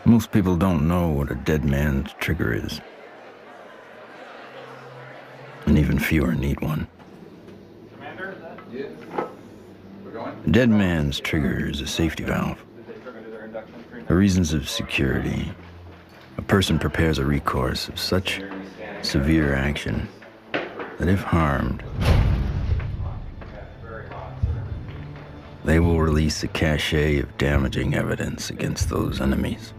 Most people don't know what a dead man's trigger is. And even fewer need one. Commander, yes. We're going? A dead man's trigger is a safety valve. For reasons of security, a person prepares a recourse of such severe action that if harmed, they will release a cachet of damaging evidence against those enemies.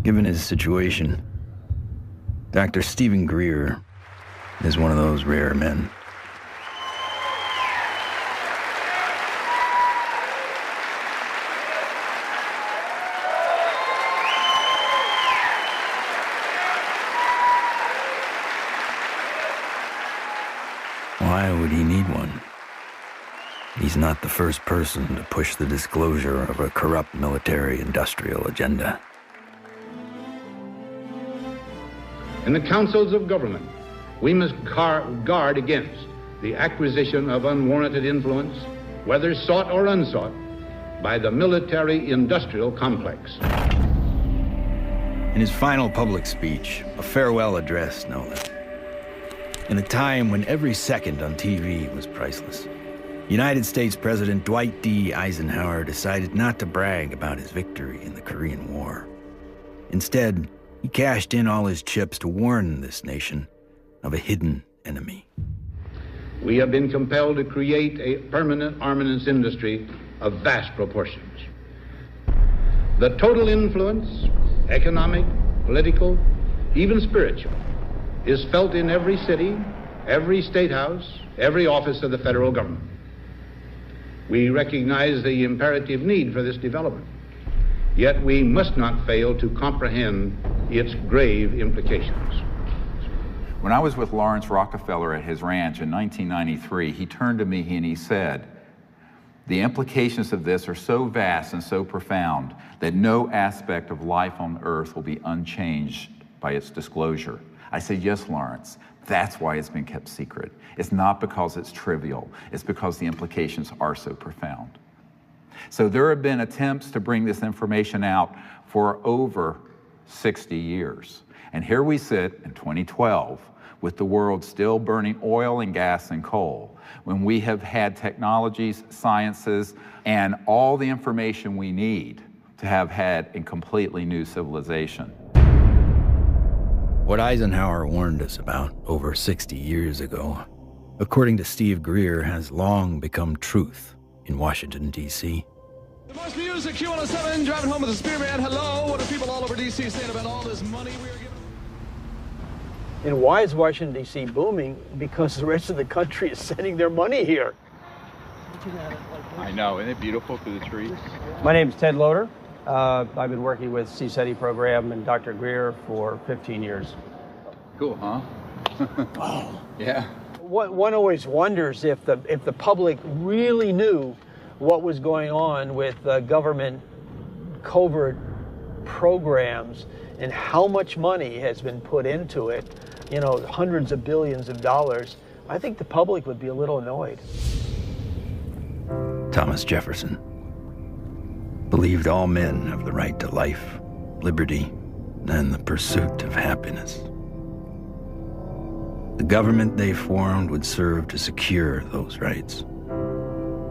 Given his situation, Dr. Stephen Greer is one of those rare men. Why would he need one? He's not the first person to push the disclosure of a corrupt military-industrial agenda. In the councils of government, we must guard against the acquisition of unwarranted influence, whether sought or unsought, by the military-industrial complex. In his final public speech, a farewell address, no less, in a time when every second on TV was priceless, United States President Dwight D. Eisenhower decided not to brag about his victory in the Korean War. Instead, he cashed in all his chips to warn this nation of a hidden enemy. We have been compelled to create a permanent armaments industry of vast proportions. The total influence, economic, political, even spiritual, is felt in every city, every state house, every office of the federal government. We recognize the imperative need for this development, yet we must not fail to comprehend its grave implications. When I was with Lawrence Rockefeller at his ranch in 1993, he turned to me and he said, "The implications of this are so vast and so profound that no aspect of life on Earth will be unchanged by its disclosure." I said, "Yes, Lawrence, that's why it's been kept secret. It's not because it's trivial, it's because the implications are so profound." So there have been attempts to bring this information out for over 60 years. And here we sit in 2012 with the world still burning oil and gas and coal, when we have had technologies, sciences, and all the information we need to have had a completely new civilization. What Eisenhower warned us about over 60 years ago, according to Steve Greer, has long become truth in Washington, D.C. The most music, Q107, driving home with the Spearman. Hello, what are people all over D.C. saying about all this money we are giving? And why is Washington, D.C. booming? Because the rest of the country is sending their money here. I know, isn't it beautiful through the trees? My name is Ted Loader. I've been working with CSETI program and Dr. Greer for 15 years. Cool, huh? Oh. Yeah. One always wonders if the public really knew what was going on with government covert programs and how much money has been put into it, you know, hundreds of billions of dollars. I think the public would be a little annoyed. Thomas Jefferson believed all men have the right to life, liberty, and the pursuit of happiness. The government they formed would serve to secure those rights.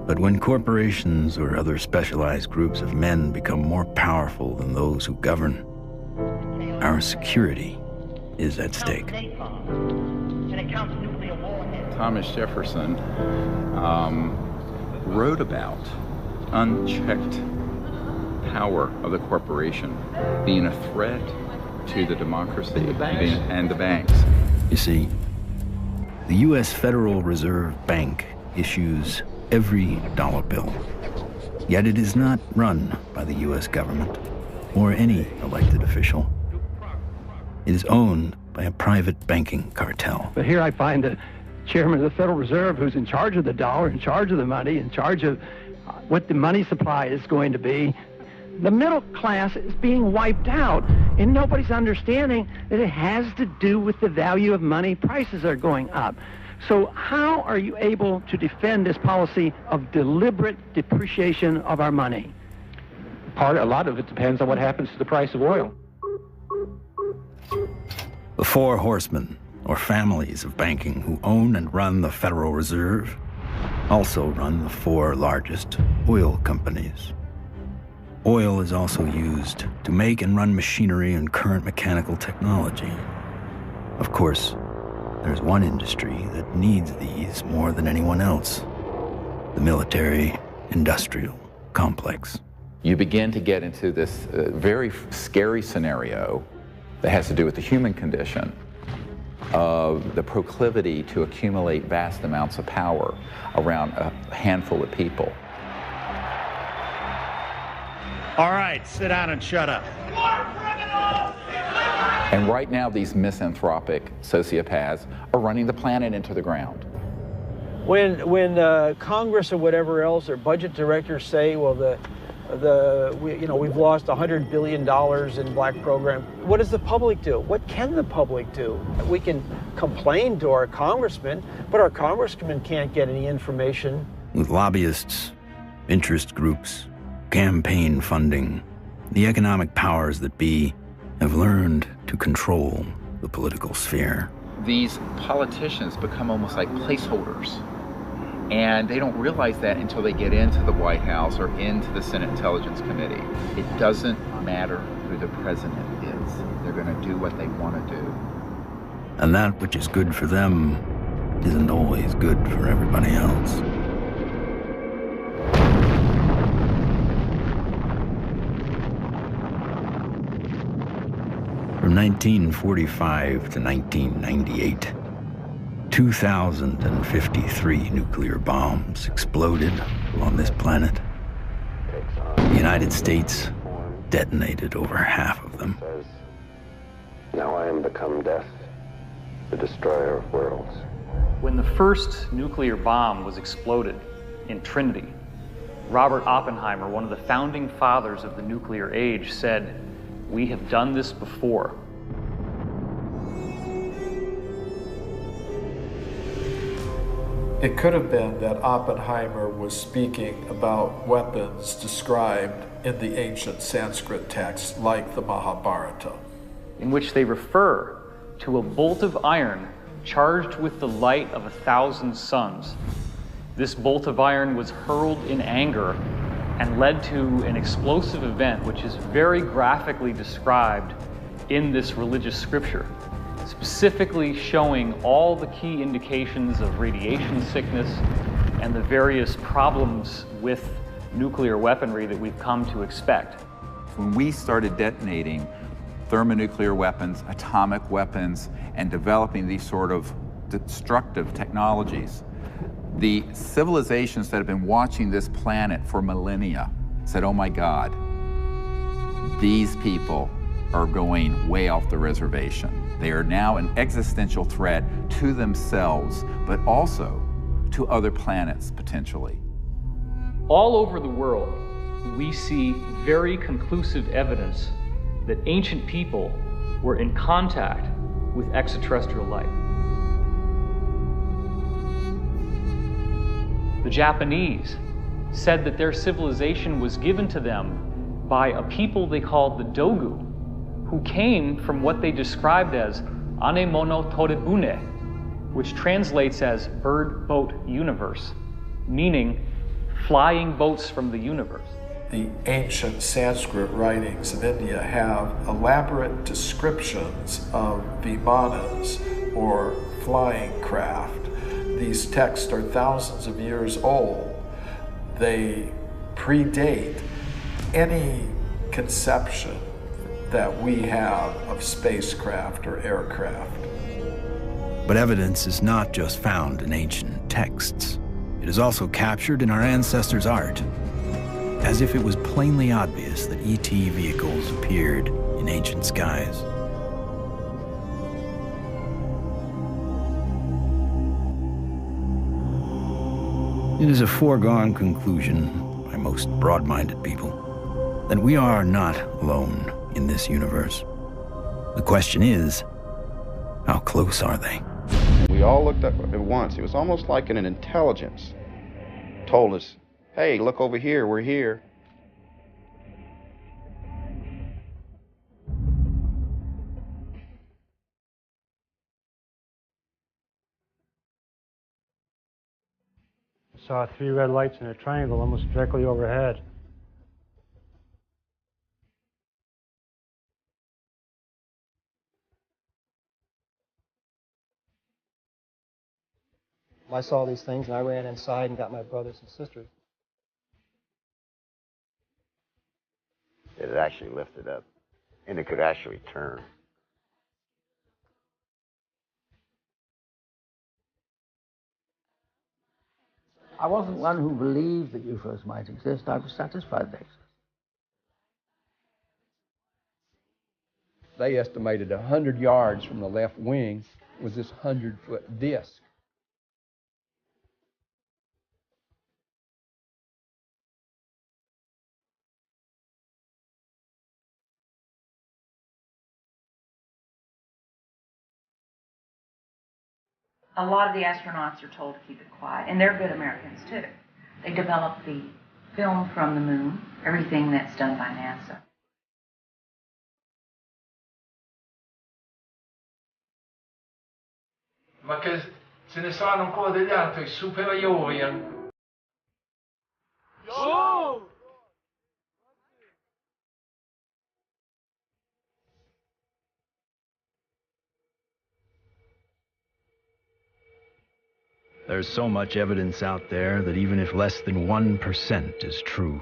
But when corporations or other specialized groups of men become more powerful than those who govern, our security is at stake. Thomas Jefferson wrote about unchecked power of the corporation being a threat to the democracy and the banks. You see, the U.S. Federal Reserve Bank issues every dollar bill, yet it is not run by the U.S. government or any elected official. It is owned by a private banking cartel. But here I find the chairman of the Federal Reserve, who's in charge of the dollar, in charge of the money, in charge of what the money supply is going to be. The middle class is being wiped out, and nobody's understanding that it has to do with the value of money. Prices are going up. So how are you able to defend this policy of deliberate depreciation of our money? A lot of it depends on what happens to the price of oil. The four horsemen, or families of banking who own and run the Federal Reserve, also run the four largest oil companies. Oil is also used to make and run machinery and current mechanical technology. Of course, there's one industry that needs these more than anyone else: the military-industrial complex. You begin to get into this very scary scenario that has to do with the human condition, of the proclivity to accumulate vast amounts of power around a handful of people. All right, sit down and shut up. And right now, these misanthropic sociopaths are running the planet into the ground. When Congress or whatever else, or budget directors say, well, we've lost $100 billion in black program, what does the public do? What can the public do? We can complain to our congressmen, but our congressmen can't get any information. With lobbyists, interest groups, campaign funding, the economic powers that be have learned to control the political sphere. These politicians become almost like placeholders. And they don't realize that until they get into the White House or into the Senate Intelligence Committee. It doesn't matter who the president is. They're going to do what they want to do. And that which is good for them isn't always good for everybody else. From 1945 to 1998, 2,053 nuclear bombs exploded on this planet. The United States detonated over half of them. Now I am become death, the destroyer of worlds. When the first nuclear bomb was exploded in Trinity, Robert Oppenheimer, one of the founding fathers of the nuclear age, said, "We have done this before." It could have been that Oppenheimer was speaking about weapons described in the ancient Sanskrit texts like the Mahabharata, in which they refer to a bolt of iron charged with the light of 1,000 suns. This bolt of iron was hurled in anger and led to an explosive event which is very graphically described in this religious scripture, specifically showing all the key indications of radiation sickness and the various problems with nuclear weaponry that we've come to expect. When we started detonating thermonuclear weapons, atomic weapons, and developing these sort of destructive technologies, the civilizations that have been watching this planet for millennia said, oh my God, these people are going way off the reservation. They are now an existential threat to themselves, but also to other planets, potentially. All over the world, we see very conclusive evidence that ancient people were in contact with extraterrestrial life. The Japanese said that their civilization was given to them by a people they called the Dogu, who came from what they described as Anemono Torebune, which translates as bird boat universe, meaning flying boats from the universe. The ancient Sanskrit writings of India have elaborate descriptions of vimanas, or flying craft. These texts are thousands of years old. They predate any conception that we have of spacecraft or aircraft. But evidence is not just found in ancient texts. It is also captured in our ancestors' art, as if it was plainly obvious that ET vehicles appeared in ancient skies. It is a foregone conclusion by most broad-minded people that we are not alone in this universe. The question is, how close are they? We all looked up at once. It was almost like an intelligence told us, hey, look over here, we're here. I saw 3 red lights in a triangle almost directly overhead. I saw these things and I ran inside and got my brothers and sisters. It had actually lifted up, and it could actually turn. I wasn't one who believed that UFOs might exist. I was satisfied they exist. They estimated 100 yards from the left wing was this 100-foot disc. A lot of the astronauts are told to keep it quiet, and they're good Americans too. They develop the film from the moon, everything that's done by NASA. Ma che ce ne saranno ancora degli altri superiori. Oh! There's so much evidence out there that even if less than 1% is true,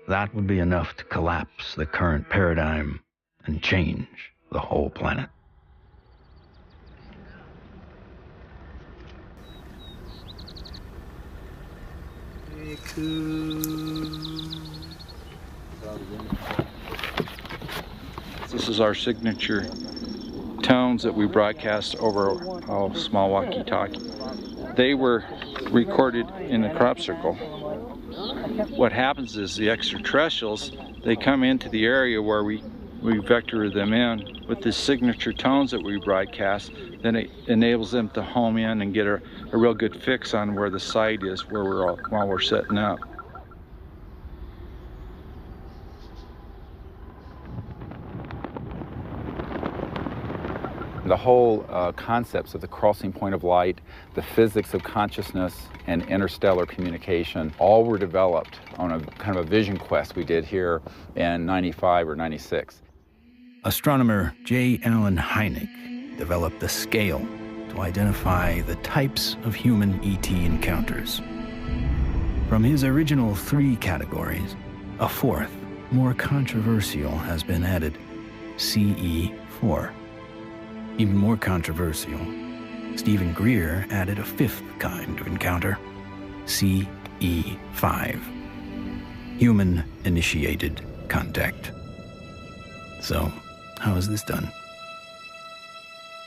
that would be enough to collapse the current paradigm and change the whole planet. This is our signature tones that we broadcast over a small walkie-talkie. They were recorded in the crop circle. What happens is the extraterrestrials, they come into the area where we vector them in with the signature tones that we broadcast. Then it enables them to home in and get a real good fix on where the site is while we're setting up. The whole concepts of the crossing point of light, the physics of consciousness and interstellar communication, all were developed on a kind of a vision quest we did here in 95 or 96. Astronomer J. Allen Hynek developed the scale to identify the types of human ET encounters. From his original 3 categories, a 4th, more controversial, has been added, CE4. Even more controversial, Stephen Greer added a 5th kind of encounter, CE5. Human-initiated contact. So, how is this done?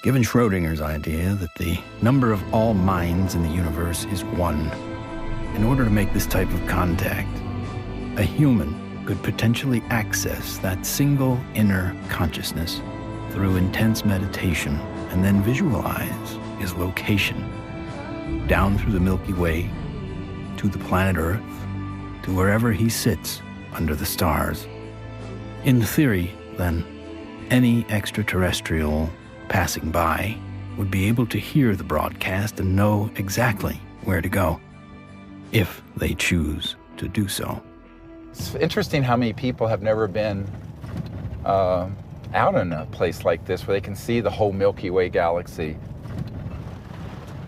Given Schrodinger's idea that the number of all minds in the universe is 1, in order to make this type of contact, a human could potentially access that single inner consciousness through intense meditation and then visualize his location down through the Milky Way to the planet Earth to wherever he sits under the stars. In theory, then, any extraterrestrial passing by would be able to hear the broadcast and know exactly where to go, if they choose to do so. It's interesting how many people have never been out in a place like this where they can see the whole Milky Way galaxy.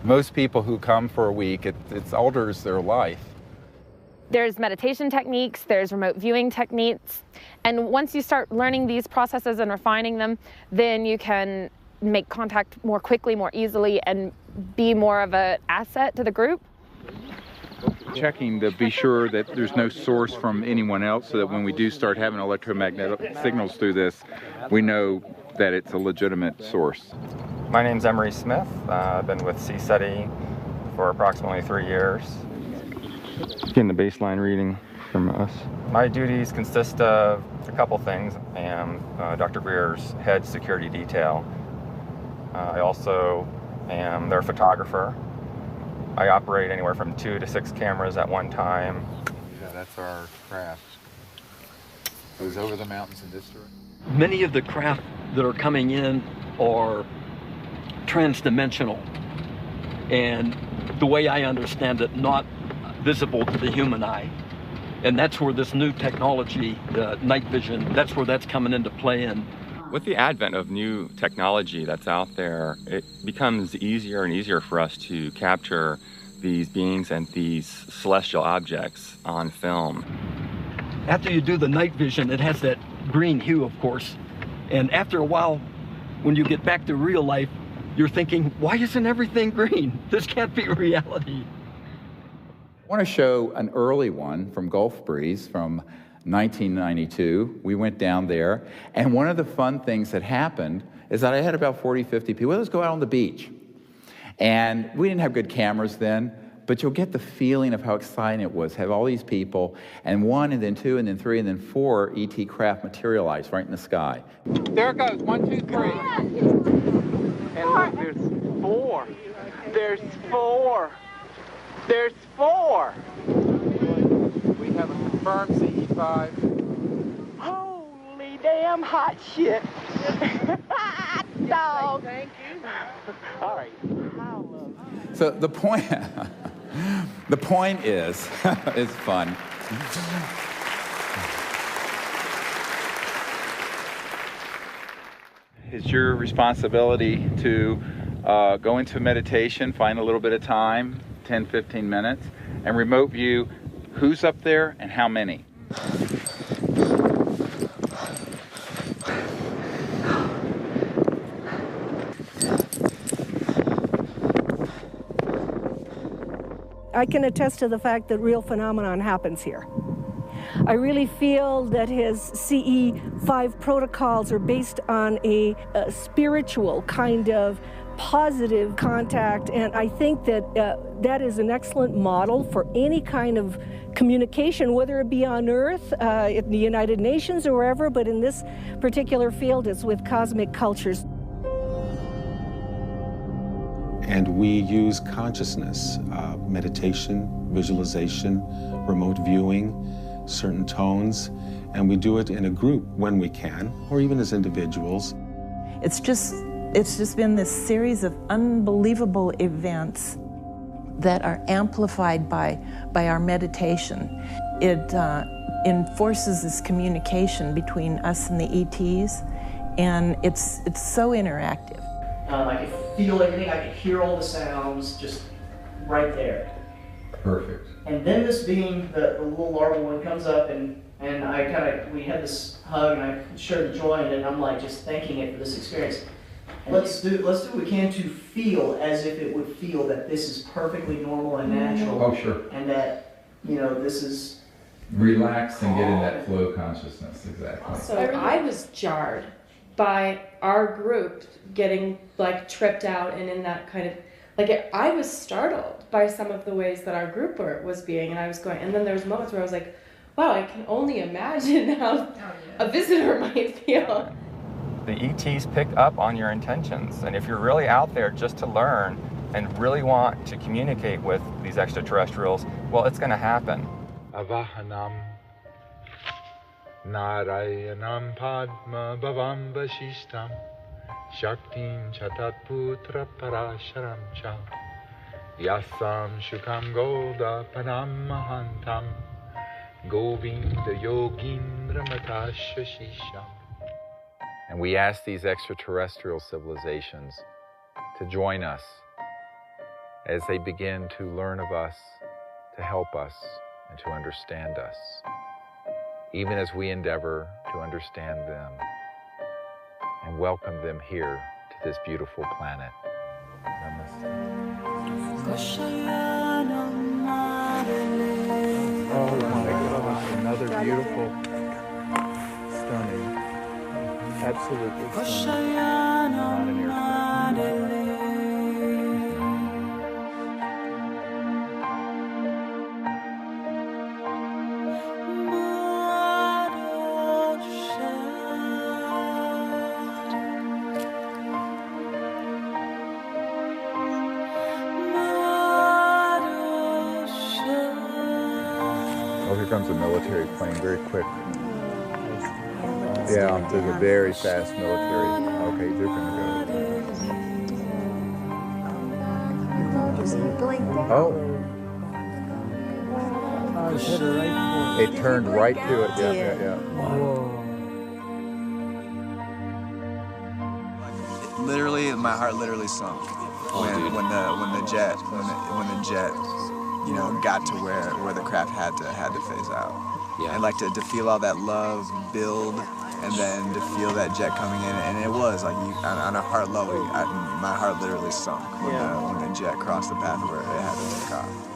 Most people who come for a week, it alters their life. There's meditation techniques, there's remote viewing techniques, and once you start learning these processes and refining them, then you can make contact more quickly, more easily, and be more of an asset to the group. Checking to be sure that there's no source from anyone else, so that when we do start having electromagnetic signals through this, we know that it's a legitimate source. My name's Emery Smith. I've been with CSETI for approximately 3 years. Getting the baseline reading from us. My duties consist of a couple things. I am Dr. Greer's head security detail. I also am their photographer. I operate anywhere from 2 to 6 cameras at one time. Yeah, that's our craft. Goes over the mountains in this direction. Many of the craft that are coming in are transdimensional, and the way I understand it, not visible to the human eye. And that's where this new technology, night vision, that's where that's coming into play in. With the advent of new technology that's out there, it becomes easier and easier for us to capture these beings and these celestial objects on film. After you do the night vision, it has that green hue, of course. And after a while, when you get back to real life, you're thinking, why isn't everything green? This can't be reality. I want to show an early one from Gulf Breeze from 1992. We went down there, and one of the fun things that happened is that I had about 40, 50 people. Well, let's go out on the beach. And we didn't have good cameras then, but you'll get the feeling of how exciting it was, have all these people, and 1, and then 2, and then 3, and then 4 ET craft materialize right in the sky. There it goes. 1, 2, 3. And look, there's 4. There's 4. There's 4. We have a confirmed CE5. Holy damn hot shit. Hot dog. Thank you. All right. So the point, the point is, it's fun. It's your responsibility to go into meditation, find a little bit of time, 10, 15 minutes, and remote view who's up there and how many. I can attest to the fact that real phenomenon happens here. I really feel that his CE5 protocols are based on a spiritual kind of positive contact, and I think that that is an excellent model for any kind of communication, whether it be on Earth, in the United Nations or wherever, but in this particular field it's with cosmic cultures. And we use consciousness, meditation, visualization, remote viewing, certain tones, and we do it in a group when we can, or even as individuals. It's just been this series of unbelievable events that are amplified by our meditation. It enforces this communication between us and the ETs, and it's so interactive. I could feel everything, I could hear all the sounds just right there. Perfect. And then this being the little larval one comes up, and we had this hug, and I shared the joy, and I'm like just thanking it for this experience. And let's do what we can to feel as if it would feel that this is perfectly normal and natural. Oh, sure. And that, this is... Relax and get in that flow consciousness, exactly. So I was jarred by our group getting tripped out and in that kind of, I was startled by some of the ways that our group was being, and I was going, and then there was moments where I was like, wow, I can only imagine how a visitor might feel. The ETs pick up on your intentions, and if you're really out there just to learn and really want to communicate with these extraterrestrials, well, it's going to happen. Avahanam Narayanam Padma Bhavam Vashishtam Shaktim Chatat Putra Parasharam Cha Yasam Shukam Golda Panam Mahantam Govinda Yogindra Matashashisham. And we ask these extraterrestrial civilizations to join us as they begin to learn of us, to help us, and to understand us, even as we endeavor to understand them and welcome them here to this beautiful planet. Namaste. Oh my God, another beautiful, stunning, absolutely stunning, not an aircraft. here comes a military plane, very quick. Yeah, there's a very fast military. Okay, they're gonna go. Oh. It turned right to it. Yeah. Literally, my heart literally sunk when the jet, you know, got to where the craft had to phase out. Yeah. And like to feel all that love build, and then to feel that jet coming in, and it was like on a heart level, my heart literally sunk when the jet crossed the path where it had to take off.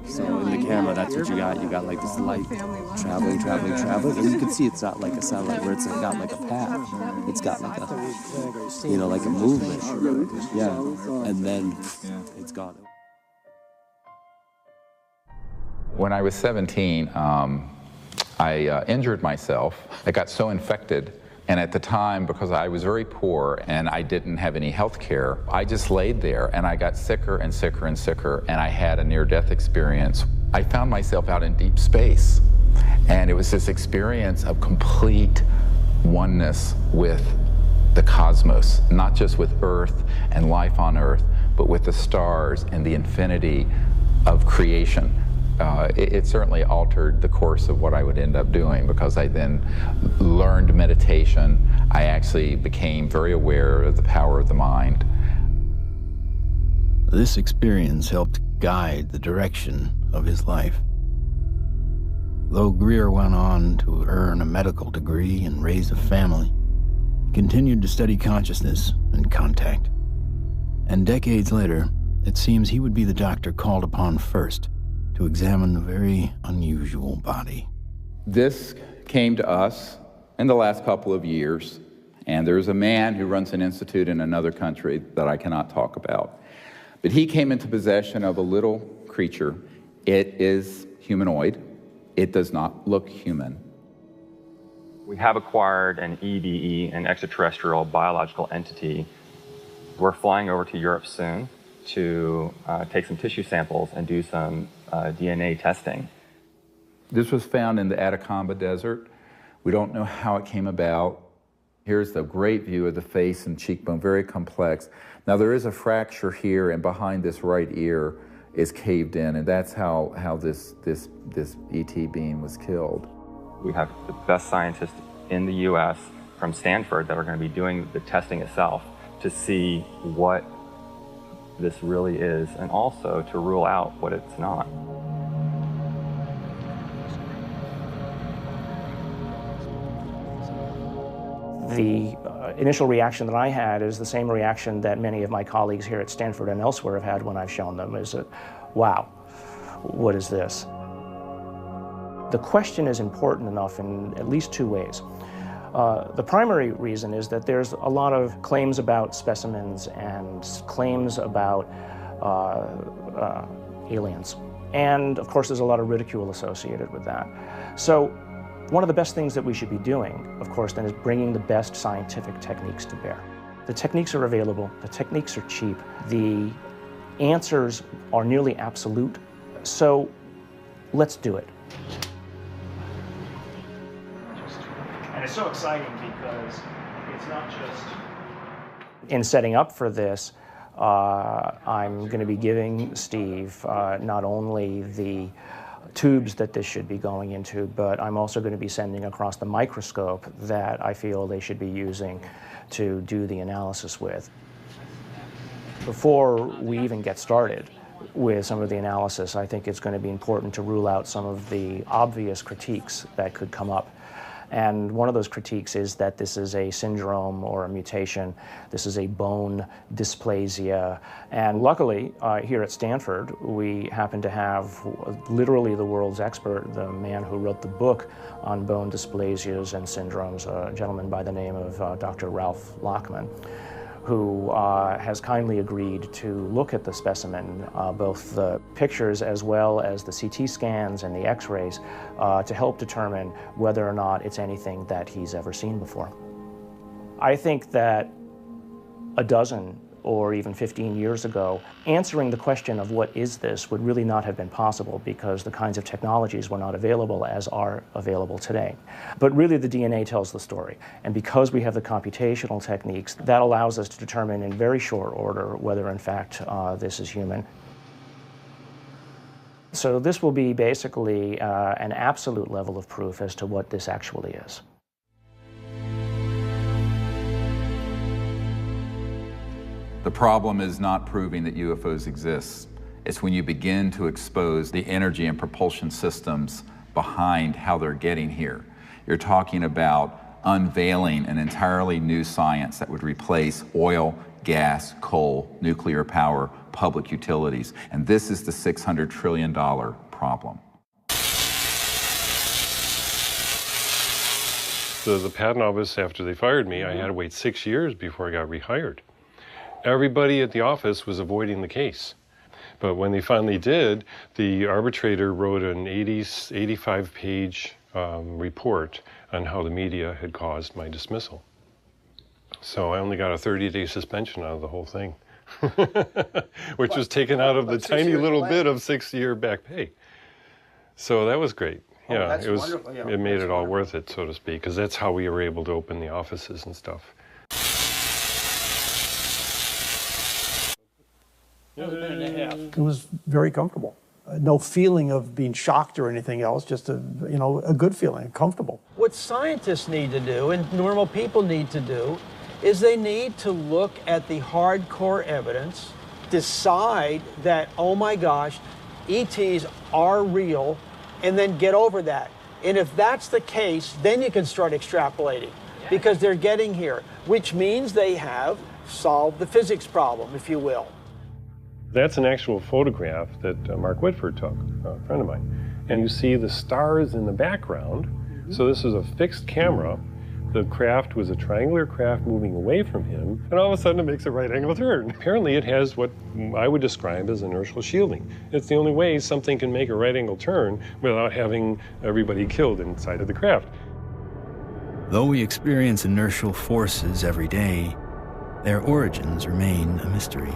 So in the camera, that's what you got. You got like this light traveling, and you can see it's not like a satellite where it's got like a path. It's got like a, you know, like a movement. Yeah, and then it's gone. When I was 17, I injured myself. I got so infected. And at the time, because I was very poor and I didn't have any health care, I just laid there and I got sicker and sicker and sicker, and I had a near-death experience. I found myself out in deep space, and it was this experience of complete oneness with the cosmos, not just with Earth and life on Earth, but with the stars and the infinity of creation. It certainly altered the course of what I would end up doing, because I then learned meditation. I actually became very aware of the power of the mind. This experience helped guide the direction of his life. Though Greer went on to earn a medical degree and raise a family, he continued to study consciousness and contact. And decades later, it seems he would be the doctor called upon first to examine a very unusual body. This came to us in the last couple of years, and there's a man who runs an institute in another country that I cannot talk about. But he came into possession of a little creature. It is humanoid. It does not look human. We have acquired an EBE, an extraterrestrial biological entity. We're flying over to Europe soon to take some tissue samples and do some DNA testing. This was found in the Atacama Desert. We don't know how it came about. Here's the great view of the face and cheekbone, very complex. Now there is a fracture here, and behind this right ear is caved in, and that's how this ET being was killed. We have the best scientists in the US from Stanford that are going to be doing the testing itself to see what this really is, and also to rule out what it's not. The initial reaction that I had is the same reaction that many of my colleagues here at Stanford and elsewhere have had when I've shown them, is that, wow, what is this? The question is important enough in at least two ways. The primary reason is that there's a lot of claims about specimens and claims about aliens. And of course, there's a lot of ridicule associated with that. So one of the best things that we should be doing, of course, then is bringing the best scientific techniques to bear. The techniques are available, the techniques are cheap, the answers are nearly absolute, so let's do it. And it's so exciting because it's not just... In setting up for this, I'm going to be giving Steve not only the tubes that this should be going into, but I'm also going to be sending across the microscope that I feel they should be using to do the analysis with. Before we even get started with some of the analysis, I think it's going to be important to rule out some of the obvious critiques that could come up. And one of those critiques is that this is a syndrome or a mutation. This is a bone dysplasia. And luckily, here at Stanford, we happen to have literally the world's expert, the man who wrote the book on bone dysplasias and syndromes, a gentleman by the name of Dr. Ralph Lachman, who has kindly agreed to look at the specimen, both the pictures as well as the CT scans and the x-rays, to help determine whether or not it's anything that he's ever seen before. I think that a dozen or even 15 years ago, answering the question of what is this would really not have been possible because the kinds of technologies were not available as are available today. But really the DNA tells the story. And because we have the computational techniques, that allows us to determine in very short order whether in fact this is human. So this will be basically an absolute level of proof as to what this actually is. The problem is not proving that UFOs exist. It's when you begin to expose the energy and propulsion systems behind how they're getting here. You're talking about unveiling an entirely new science that would replace oil, gas, coal, nuclear power, public utilities. And this is the $600 trillion problem. So the patent office, after they fired me, I had to wait 6 years before I got rehired. Everybody at the office was avoiding the case. But when they finally did, the arbitrator wrote an 85-page report on how the media had caused my dismissal. So I only got a 30-day suspension out of the whole thing, which was taken out of the tiny little bit of 6-year back pay. So that was great. Yeah, it was. Yeah, it made it all worth it, so to speak, because that's how we were able to open the offices and stuff. It was very comfortable. No feeling of being shocked or anything else, just a good feeling, comfortable. What scientists need to do, and normal people need to do, is they need to look at the hardcore evidence, decide that, oh my gosh, ETs are real, and then get over that. And if that's the case, then you can start extrapolating, because they're getting here, which means they have solved the physics problem, if you will. That's an actual photograph that Mark Whitford took, a friend of mine. And you see the stars in the background. So this is a fixed camera. The craft was a triangular craft moving away from him, and all of a sudden it makes a right angle turn. Apparently it has what I would describe as inertial shielding. It's the only way something can make a right angle turn without having everybody killed inside of the craft. Though we experience inertial forces every day, their origins remain a mystery.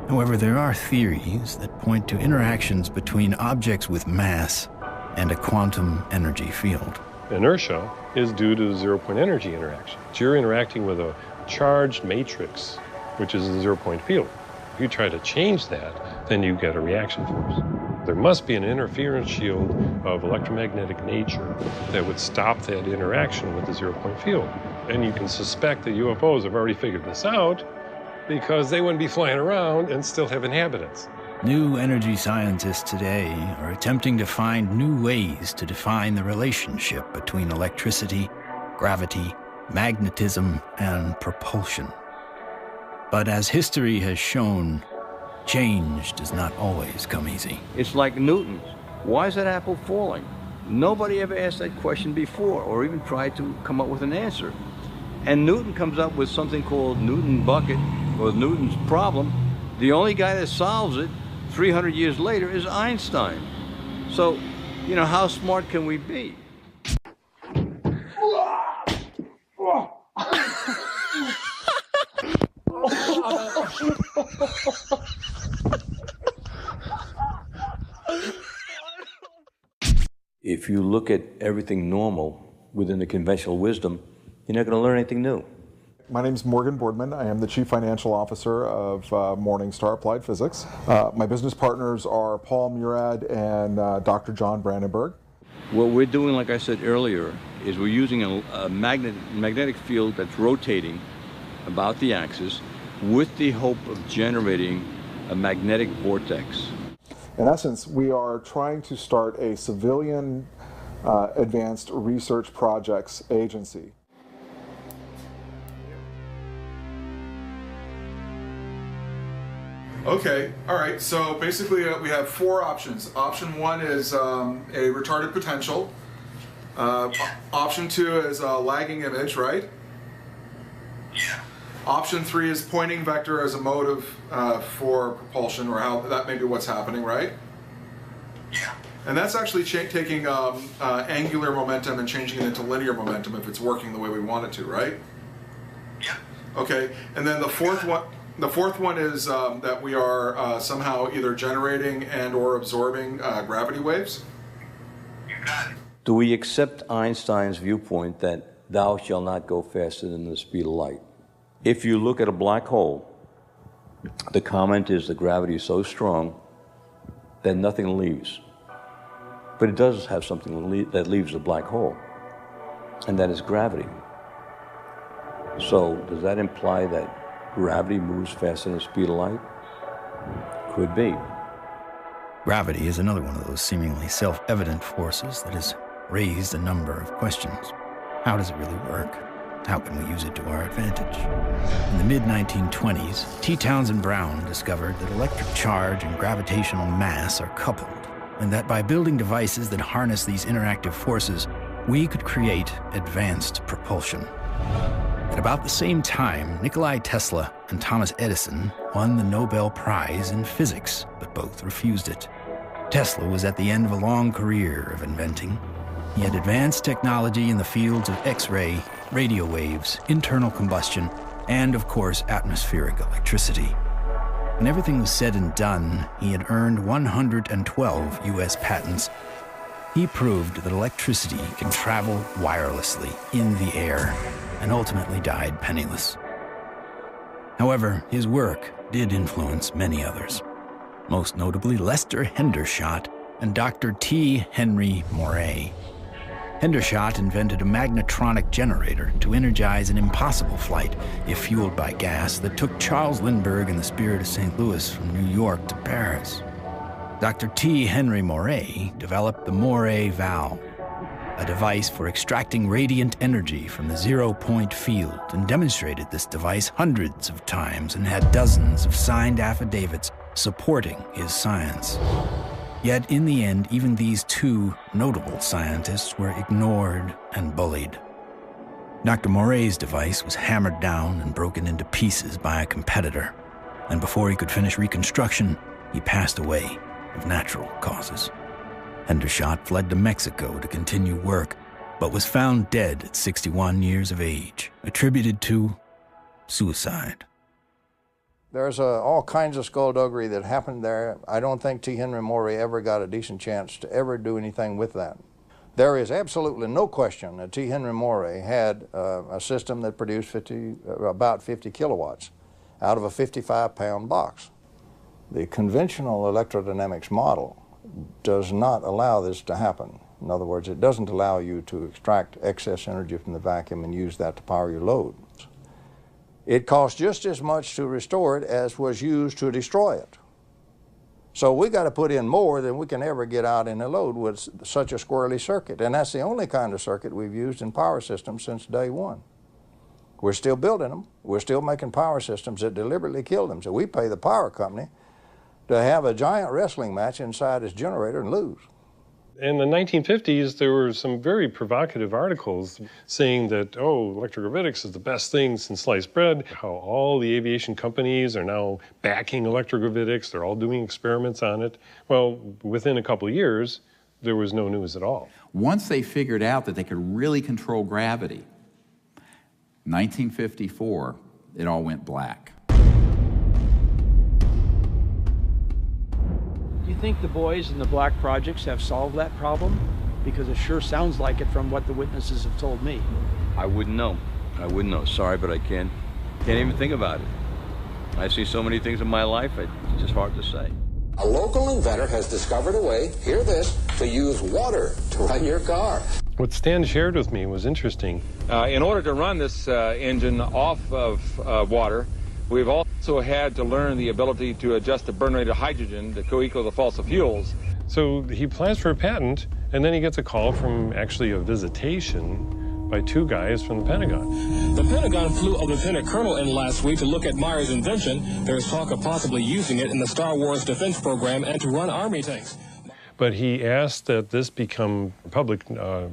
However, there are theories that point to interactions between objects with mass and a quantum energy field. Inertia is due to the zero-point energy interaction. So you're interacting with a charged matrix, which is a zero-point field. If you try to change that, then you get a reaction force. There must be an interference shield of electromagnetic nature that would stop that interaction with the zero-point field. And you can suspect that UFOs have already figured this out, because they wouldn't be flying around and still have inhabitants. New energy scientists today are attempting to find new ways to define the relationship between electricity, gravity, magnetism, and propulsion. But as history has shown, change does not always come easy. It's like Newton. Why is that apple falling? Nobody ever asked that question before or even tried to come up with an answer. And Newton comes up with something called Newton bucket, or Newton's problem. The only guy that solves it 300 years later is Einstein. So, how smart can we be? If you look at everything normal within the conventional wisdom, you're not going to learn anything new. My name is Morgan Boardman. I am the Chief Financial Officer of Morningstar Applied Physics. My business partners are Paul Murad and Dr. John Brandenburg. What we're doing, like I said earlier, is we're using a magnetic field that's rotating about the axis with the hope of generating a magnetic vortex. In essence, we are trying to start a civilian advanced research projects agency. Okay, all right, so basically we have 4 options. Option 1 is a retarded potential. Option 2 is a lagging image, right? Yeah. Option 3 is pointing vector as a motive for propulsion, or how that may be what's happening, right? Yeah. And that's actually taking angular momentum and changing it into linear momentum if it's working the way we want it to, right? Yeah. Okay. And then the fourth one is that we are somehow either generating and or absorbing gravity waves. You got it. Do we accept Einstein's viewpoint that thou shalt not go faster than the speed of light? If you look at a black hole, the comment is the gravity is so strong that nothing leaves. But it does have something that leaves the black hole, and that is gravity. So does that imply that gravity moves faster than the speed of light? Could be. Gravity is another one of those seemingly self-evident forces that has raised a number of questions. How does it really work? How can we use it to our advantage? In the mid-1920s, T. Townsend Brown discovered that electric charge and gravitational mass are coupled, and that by building devices that harness these interactive forces, we could create advanced propulsion. At about the same time, Nikola Tesla and Thomas Edison won the Nobel Prize in physics, but both refused it. Tesla was at the end of a long career of inventing. He had advanced technology in the fields of X-ray, radio waves, internal combustion, and, of course, atmospheric electricity. When everything was said and done, he had earned 112 U.S. patents. He proved that electricity can travel wirelessly in the air, and ultimately died penniless. However, his work did influence many others, most notably Lester Hendershot and Dr. T. Henry Moray. Hendershot invented a magnetronic generator to energize an impossible flight, if fueled by gas, that took Charles Lindbergh and the Spirit of St. Louis from New York to Paris. Dr. T. Henry Moray developed the Moray valve, a device for extracting radiant energy from the zero-point field, and demonstrated this device hundreds of times and had dozens of signed affidavits supporting his science. Yet in the end, even these two notable scientists were ignored and bullied. Dr. Moray's device was hammered down and broken into pieces by a competitor, and before he could finish reconstruction, he passed away of natural causes. Hendershot fled to Mexico to continue work, but was found dead at 61 years of age, attributed to suicide. There's all kinds of skullduggery that happened there. I don't think T. Henry Moray ever got a decent chance to ever do anything with that. There is absolutely no question that T. Henry Moray had a system that produced about 50 kilowatts out of a 55-pound box. The conventional electrodynamics model does not allow this to happen. In other words, it doesn't allow you to extract excess energy from the vacuum and use that to power your load. It costs just as much to restore it as was used to destroy it. So we got to put in more than we can ever get out in a load with such a squirrely circuit. And that's the only kind of circuit we've used in power systems since day one. We're still building them. We're still making power systems that deliberately kill them. So we pay the power company to have a giant wrestling match inside his generator and lose. In the 1950s, there were some very provocative articles saying that, oh, electrogravitics is the best thing since sliced bread, how all the aviation companies are now backing electrogravitics, they're all doing experiments on it. Well, within a couple of years, there was no news at all. Once they figured out that they could really control gravity, 1954, it all went black. Do you think the boys in the black projects have solved that problem? Because it sure sounds like it from what the witnesses have told me. I wouldn't know. I wouldn't know. Sorry, but I can't even think about it. I see so many things in my life, it's just hard to say. A local inventor has discovered a way, hear this, to use water to run your car. What Stan shared with me was interesting. In order to run this engine off of water, we've also had to learn the ability to adjust the burn rate of hydrogen to co-equal the fossil fuels. So he applies for a patent, and then he gets a call from actually a visitation by two guys from the Pentagon. The Pentagon flew a lieutenant colonel in last week to look at Meyer's invention. There's talk of possibly using it in the Star Wars defense program and to run Army tanks. But he asked that this become public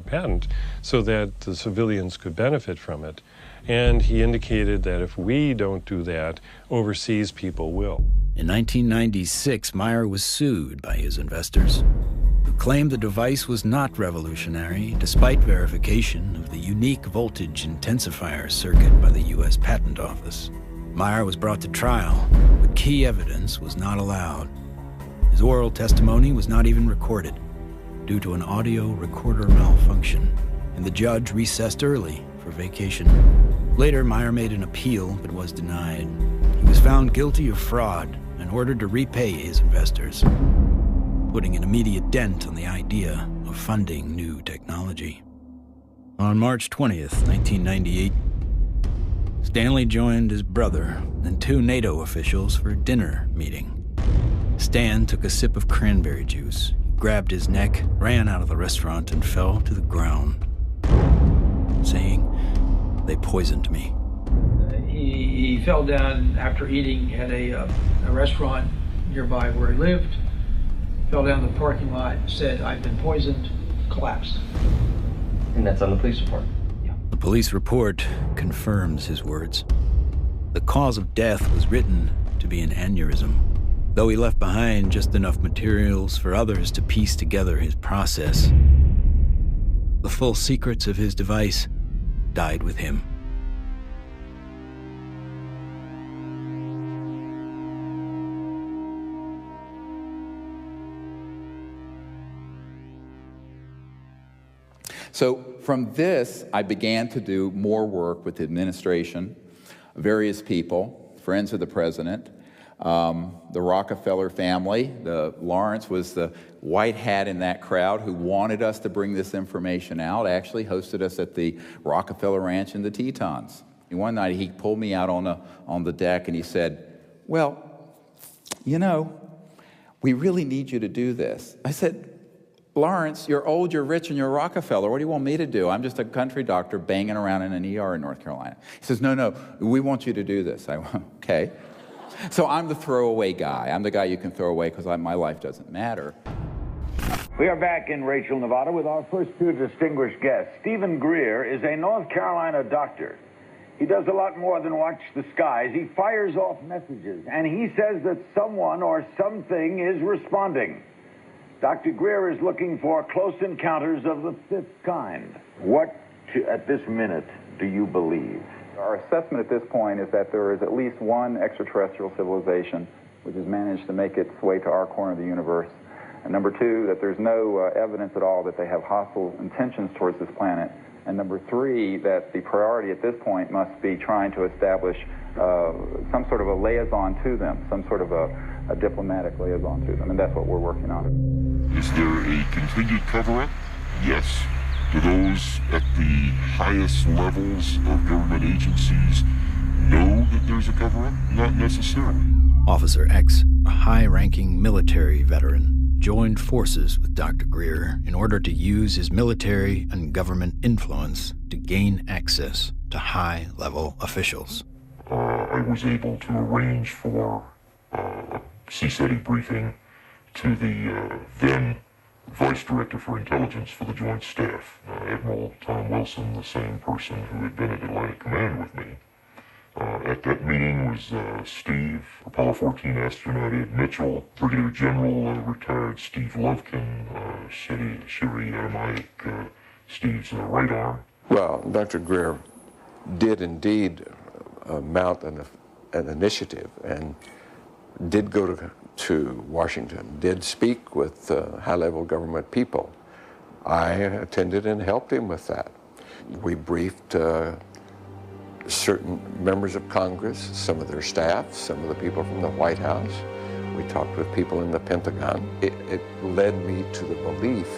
patent so that the civilians could benefit from it. And he indicated that if we don't do that, overseas people will. In 1996, Meyer was sued by his investors, who claimed the device was not revolutionary, despite verification of the unique voltage intensifier circuit by the U.S. Patent Office. Meyer was brought to trial, but key evidence was not allowed. His oral testimony was not even recorded due to an audio recorder malfunction, and the judge recessed early for vacation. Later, Meyer made an appeal but was denied. He was found guilty of fraud and ordered to repay his investors, putting an immediate dent on the idea of funding new technology. On March 20th, 1998, Stanley joined his brother and 2 NATO officials for a dinner meeting. Stan took a sip of cranberry juice, grabbed his neck, ran out of the restaurant, and fell to the ground, saying, "They poisoned me." He fell down after eating at a restaurant nearby where he lived, fell down the parking lot, said, "I've been poisoned," collapsed. And that's on the police report? Yeah. The police report confirms his words. The cause of death was written to be an aneurysm, though he left behind just enough materials for others to piece together his process. The full secrets of his device died with him. So from this, I began to do more work with the administration, various people, friends of the president, the Rockefeller family. Lawrence was the white hat in that crowd who wanted us to bring this information out, actually hosted us at the Rockefeller Ranch in the Tetons. And one night he pulled me out on the deck and he said, "Well, you know, we really need you to do this." I said, "Lawrence, you're old, you're rich, and you're Rockefeller. What do you want me to do? I'm just a country doctor banging around in an ER in North Carolina." He says, "No, we want you to do this." I went, "Okay." So I'm the throwaway guy. I'm the guy you can throw away because my life doesn't matter. We are back in Rachel, Nevada with our first 2 distinguished guests. Stephen Greer is a North Carolina doctor. He does a lot more than watch the skies. He fires off messages, and he says that someone or something is responding. Dr. Greer is looking for close encounters of the 5th kind. What, at this minute, do you believe? Our assessment at this point is that there is at least one extraterrestrial civilization which has managed to make its way to our corner of the universe. And number 2, that there's no evidence at all that they have hostile intentions towards this planet. And number 3, that the priority at this point must be trying to establish some sort of a liaison to them, some sort of a diplomatic liaison to them, and that's what we're working on. Is there a continued cover-up? Yes. Do those at the highest levels of government agencies know that there's a cover-up? Not necessarily. Officer X, a high-ranking military veteran, joined forces with Dr. Greer in order to use his military and government influence to gain access to high-level officials. I was able to arrange for a CSETI briefing to the then Vice Director for Intelligence for the Joint Staff, Admiral Tom Wilson, the same person who had been at Atlantic Command with me. At that meeting was Steve, Apollo 14 astronaut Ed Mitchell, Brigadier General retired Steve Lovkin, Siri Aramaic, Steve's right arm. Well, Dr. Greer did indeed mount an initiative and did go to Washington, did speak with high-level government people. I attended and helped him with that. We briefed certain members of Congress, some of their staff, some of the people from the White House. We talked with people in the Pentagon. It led me to the belief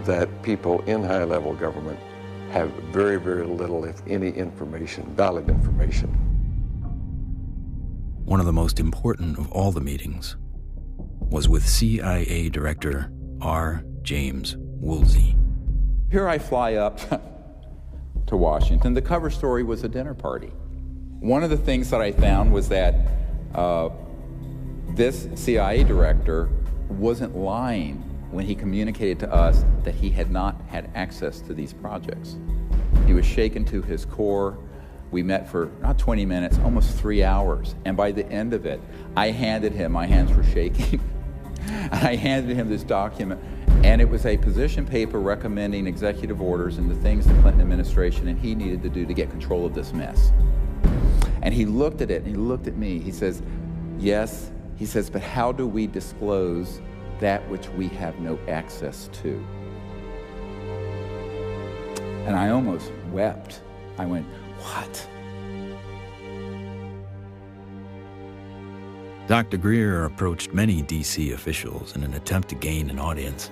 that people in high-level government have very, very little, if any, information, valid information. One of the most important of all the meetings was with CIA Director R. James Woolsey. Here I fly up to Washington. The cover story was a dinner party. One of the things that I found was that this CIA director wasn't lying when he communicated to us that he had not had access to these projects. He was shaken to his core. We met for not 20 minutes, almost 3 hours. And by the end of it, I handed him, my hands were shaking, and I handed him this document. And it was a position paper recommending executive orders and the things the Clinton administration and he needed to do to get control of this mess. And he looked at it, and he looked at me. He says, yes, he says, but how do we disclose that which we have no access to? And I almost wept. I went, what? Dr. Greer approached many D.C. officials in an attempt to gain an audience.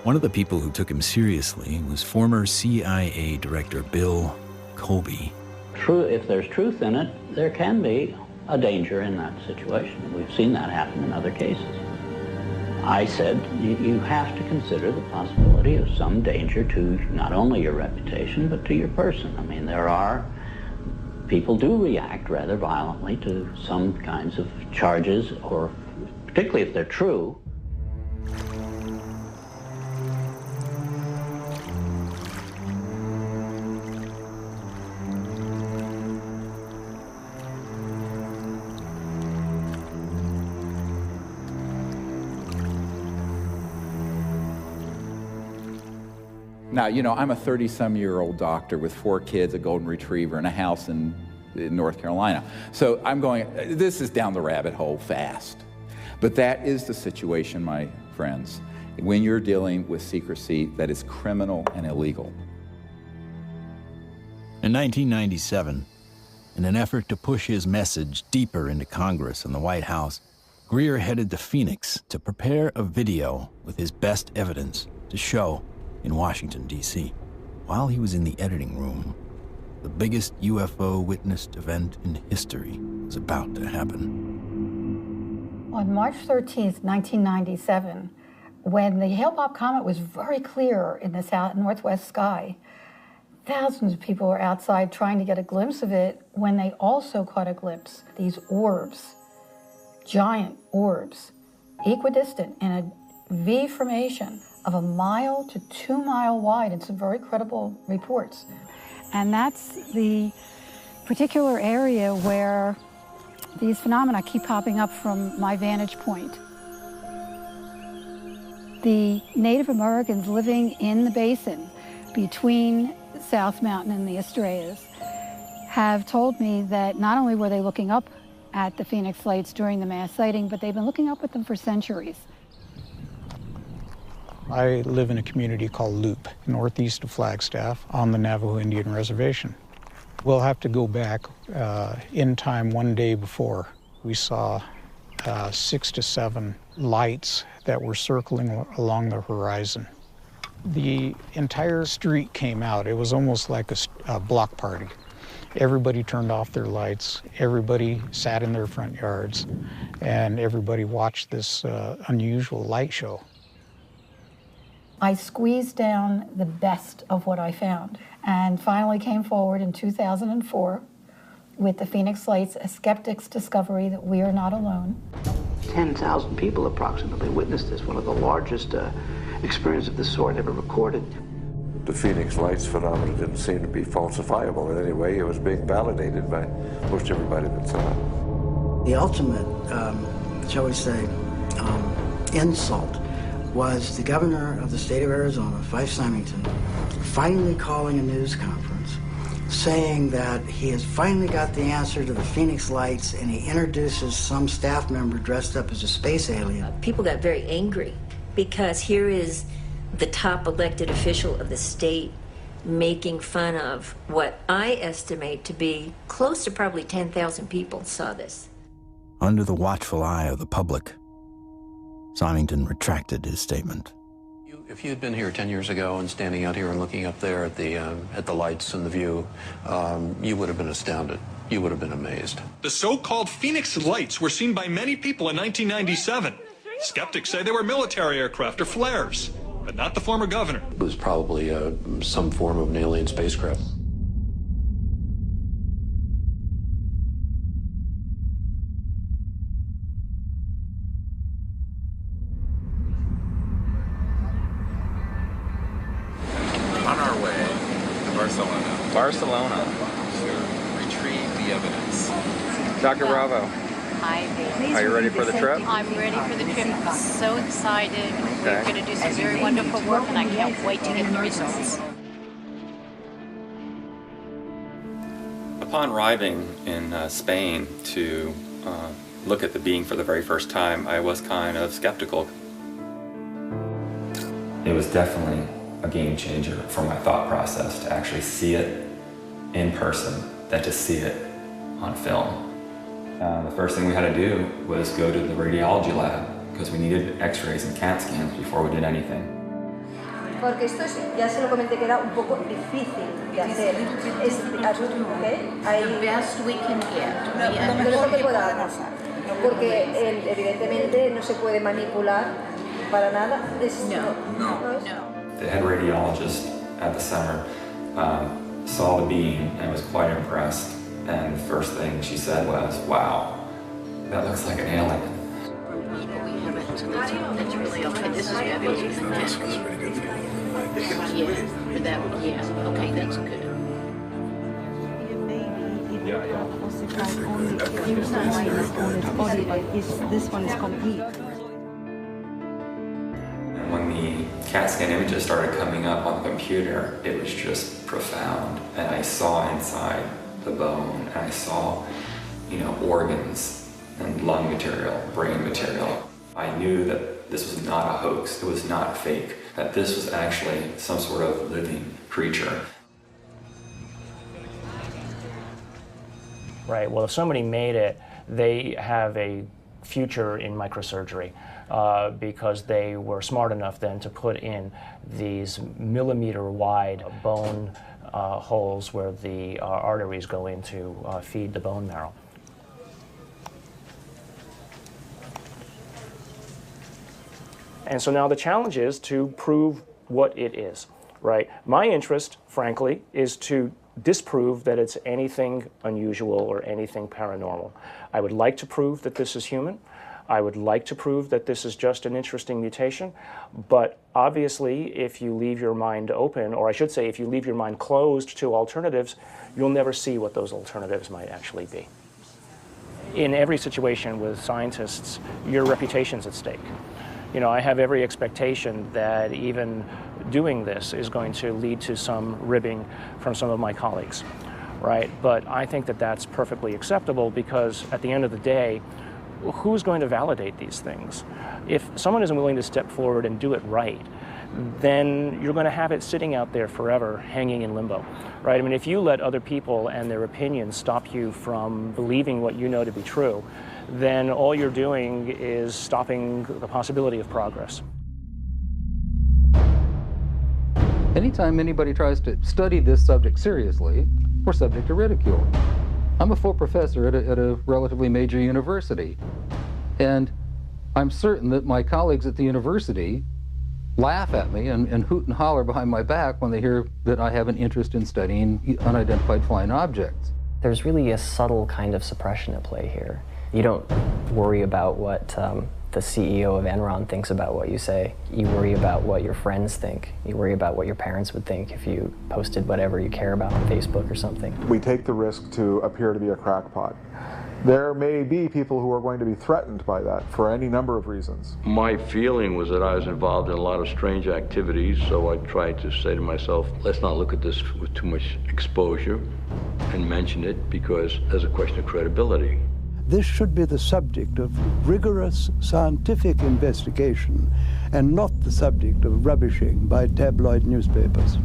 One of the people who took him seriously was former CIA Director Bill Colby. If there's truth in it, there can be a danger in that situation. We've seen that happen in other cases. I said, you have to consider the possibility of some danger to not only your reputation, but to your person. I mean, people do react rather violently to some kinds of charges, or particularly if they're true. Now, you know, I'm a 30-some-year-old doctor with 4 kids, a golden retriever, and a house in North Carolina. So I'm going, this is down the rabbit hole fast. But that is the situation, my friends, when you're dealing with secrecy that is criminal and illegal. In 1997, in an effort to push his message deeper into Congress and the White House, Greer headed to Phoenix to prepare a video with his best evidence to show in Washington, D.C. While he was in the editing room, the biggest UFO witnessed event in history was about to happen. On March 13th, 1997, when the Hale-Bopp comet was very clear in the northwest sky, thousands of people were outside trying to get a glimpse of it when they also caught a glimpse. These orbs, giant orbs, equidistant in a V formation of 1 mile to 2 mile wide in some very credible reports. And that's the particular area where these phenomena keep popping up from my vantage point. The Native Americans living in the basin between South Mountain and the Estrellas have told me that not only were they looking up at the Phoenix Lights during the mass sighting, but they've been looking up at them for centuries. I live in a community called Loop, northeast of Flagstaff, on the Navajo Indian Reservation. We'll have to go back in time one day before. We saw 6 to 7 lights that were circling along the horizon. The entire street came out. It was almost like a block party. Everybody turned off their lights, everybody sat in their front yards, and everybody watched this unusual light show. I squeezed down the best of what I found and finally came forward in 2004 with the Phoenix Lights, a skeptic's discovery that we are not alone. 10,000 people approximately witnessed this, one of the largest experiences of this sort ever recorded. The Phoenix Lights phenomenon didn't seem to be falsifiable in any way. It was being validated by most everybody that saw it. The ultimate, shall we say, insult was the governor of the state of Arizona, Fife Symington, finally calling a news conference saying that he has finally got the answer to the Phoenix Lights, and he introduces some staff member dressed up as a space alien. People got very angry because here is the top elected official of the state making fun of what I estimate to be close to probably 10,000 people saw this. Under the watchful eye of the public, Symington retracted his statement. If you had been here 10 years ago and standing out here and looking up there at the lights and the view, you would have been astounded. You would have been amazed. The so-called Phoenix Lights were seen by many people in 1997. Skeptics say they were military aircraft or flares, but not the former governor. It was probably some form of an alien spacecraft. to Barcelona. Barcelona. To retrieve the evidence. Dr. Bravo. Hi, Dave. Are you ready for the trip? I'm ready for the trip. I'm so excited. Okay. We're going to do some very wonderful work, and I can't wait to get the results. Upon arriving in Spain to look at the being for the very first time, I was kind of skeptical. It was definitely a game changer for my thought process to actually see it in person than to see it on film. The first thing we had to do was go to the radiology lab because we needed x-rays and CAT scans before we did anything. Porque esto es, ya se lo comenté que era un poco difícil de hacer. Es, The best we can get. Lo mejor que pueda pasar. Porque evidentemente no se puede manipular para nada. No. The head radiologist at the center saw the beam and was quite impressed. And the first thing she said was, "Wow, that looks like an alien." That's really okay. This is fabulous. This was pretty good for you. Yeah. Okay, that's good. This one is complete. And when the CAT scan images started coming up on the computer, it was just profound. And I saw inside the bone, and I saw, organs and lung material, brain material. I knew that this was not a hoax, it was not fake, that this was actually some sort of living creature. Right, well, if somebody made it, they have a future in microsurgery because they were smart enough then to put in these millimeter-wide bone holes where the arteries go in to feed the bone marrow. And so now the challenge is to prove what it is, right? My interest, frankly, is to disprove that it's anything unusual or anything paranormal. I would like to prove that this is human. I would like to prove that this is just an interesting mutation, but obviously if you leave your mind open, or I should say if you leave your mind closed to alternatives, you'll never see what those alternatives might actually be. In every situation with scientists, your reputation's at stake. I have every expectation that even doing this is going to lead to some ribbing from some of my colleagues, right? But I think that that's perfectly acceptable because at the end of the day, who's going to validate these things? If someone isn't willing to step forward and do it right, then you're going to have it sitting out there forever, hanging in limbo, right? I mean, if you let other people and their opinions stop you from believing what you know to be true, then all you're doing is stopping the possibility of progress. Anytime anybody tries to study this subject seriously, we're subject to ridicule. I'm a full professor at a relatively major university, and I'm certain that my colleagues at the university laugh at me and hoot and holler behind my back when they hear that I have an interest in studying unidentified flying objects. There's really a subtle kind of suppression at play here. You don't worry about what the CEO of Enron thinks about what you say. You worry about what your friends think. You worry about what your parents would think if you posted whatever you care about on Facebook or something. We take the risk to appear to be a crackpot. There may be people who are going to be threatened by that for any number of reasons. My feeling was that I was involved in a lot of strange activities, so I tried to say to myself, let's not look at this with too much exposure and mention it because there's a question of credibility. This should be the subject of rigorous scientific investigation and not the subject of rubbishing by tabloid newspapers.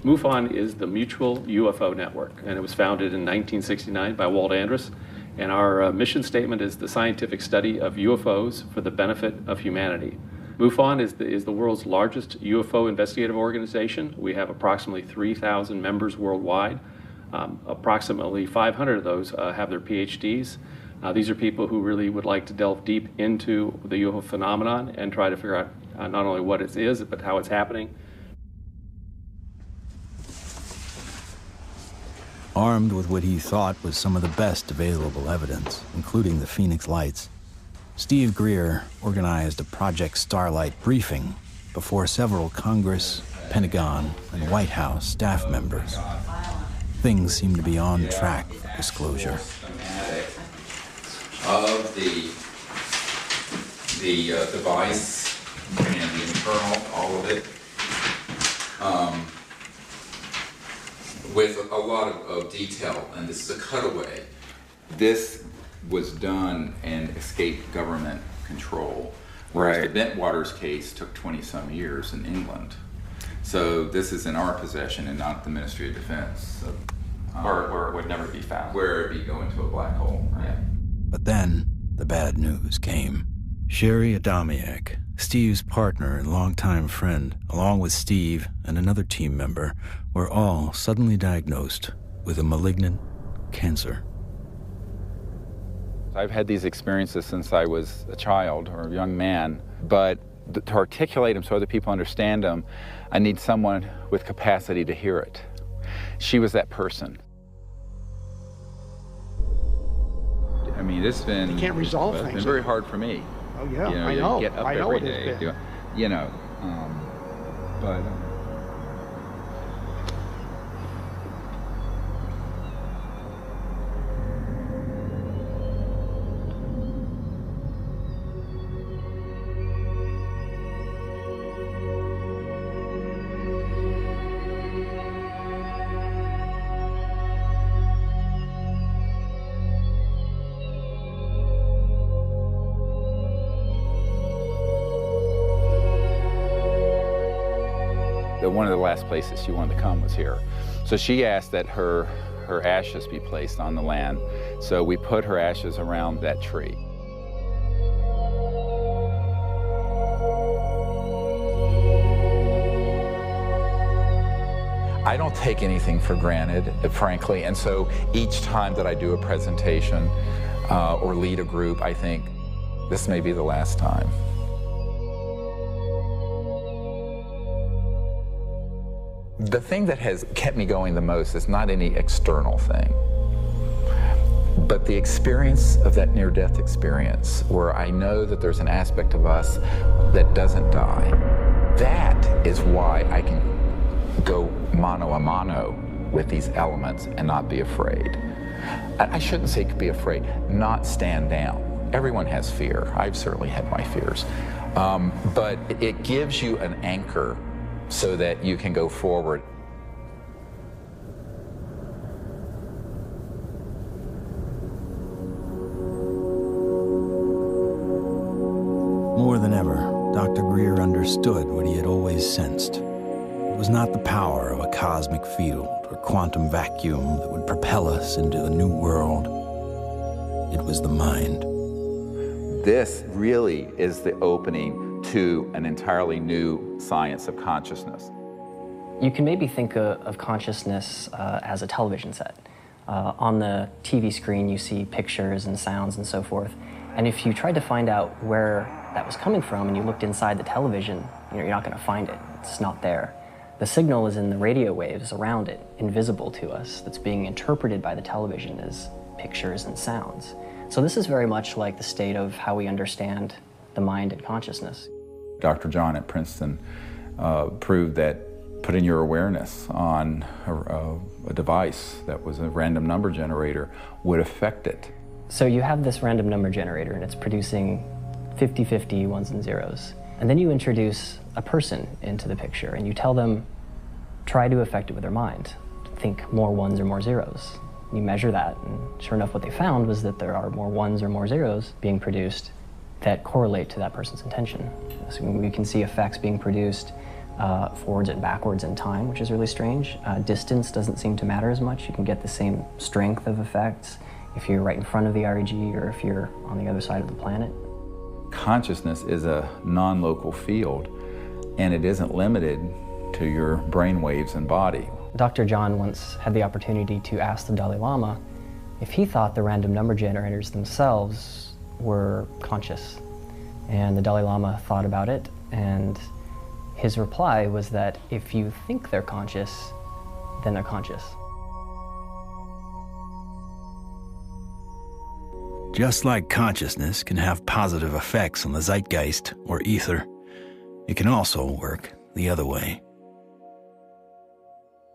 MUFON is the Mutual UFO Network, and it was founded in 1969 by Walt Andrus. And our mission statement is the scientific study of UFOs for the benefit of humanity. MUFON is the world's largest UFO investigative organization. We have approximately 3,000 members worldwide. Approximately 500 of those have their PhDs. These are people who really would like to delve deep into the UFO phenomenon and try to figure out not only what it is, but how it's happening. Armed with what he thought was some of the best available evidence, including the Phoenix Lights, Steve Greer organized a Project Starlight briefing before several Congress, Pentagon, and White House staff members. Things seem to be on track for disclosure. Of the device and the internal, all of it, with a lot of detail, and this is a cutaway. This was done and escaped government control, whereas the Bentwaters case took 20-some years in England. So this is in our possession and not the Ministry of Defense. So, where it would never be found. Where it'd be going to a black hole. Right? Yeah. But then, the bad news came. Sherry Adamiak, Steve's partner and longtime friend, along with Steve and another team member, were all suddenly diagnosed with a malignant cancer. I've had these experiences since I was a child or a young man, but to articulate them so other people understand them, I need someone with capacity to hear it. She was that person. I mean, it's been... You can't resolve things. It's been very hard for me. Oh, yeah, you know, I know. Get up I know every it has day, been. you know, but... One of the last places she wanted to come was here. So she asked that her ashes be placed on the land. So we put her ashes around that tree. I don't take anything for granted, frankly, and so each time that I do a presentation or lead a group, I think, this may be the last time. The thing that has kept me going the most is not any external thing, but the experience of that near-death experience where I know that there's an aspect of us that doesn't die. That is why I can go mano a mano with these elements and not be afraid. I shouldn't say be afraid, not stand down. Everyone has fear. I've certainly had my fears. But it gives you an anchor so that you can go forward. More than ever, Dr. Greer understood what he had always sensed. It was not the power of a cosmic field or quantum vacuum that would propel us into a new world. It was the mind. This really is the opening to an entirely new science of consciousness. You can maybe think of consciousness as a television set. On the TV screen, you see pictures and sounds and so forth. And if you tried to find out where that was coming from and you looked inside the television, you're not going to find it. It's not there. The signal is in the radio waves around it, invisible to us, that's being interpreted by the television as pictures and sounds. So this is very much like the state of how we understand the mind and consciousness. Dr. John at Princeton proved that putting your awareness on a device that was a random number generator would affect it. So you have this random number generator and it's producing 50-50 ones and zeros. And then you introduce a person into the picture and you tell them, try to affect it with their mind. Think more ones or more zeros. You measure that, and sure enough what they found was that there are more ones or more zeros being produced that correlate to that person's intention. So we can see effects being produced forwards and backwards in time, which is really strange. Distance doesn't seem to matter as much. You can get the same strength of effects if you're right in front of the REG or if you're on the other side of the planet. Consciousness is a non-local field, and it isn't limited to your brain waves and body. Dr. John once had the opportunity to ask the Dalai Lama if he thought the random number generators themselves were conscious. And the Dalai Lama thought about it, and his reply was that if you think they're conscious, then they're conscious. Just like consciousness can have positive effects on the zeitgeist or ether, It can also work the other way.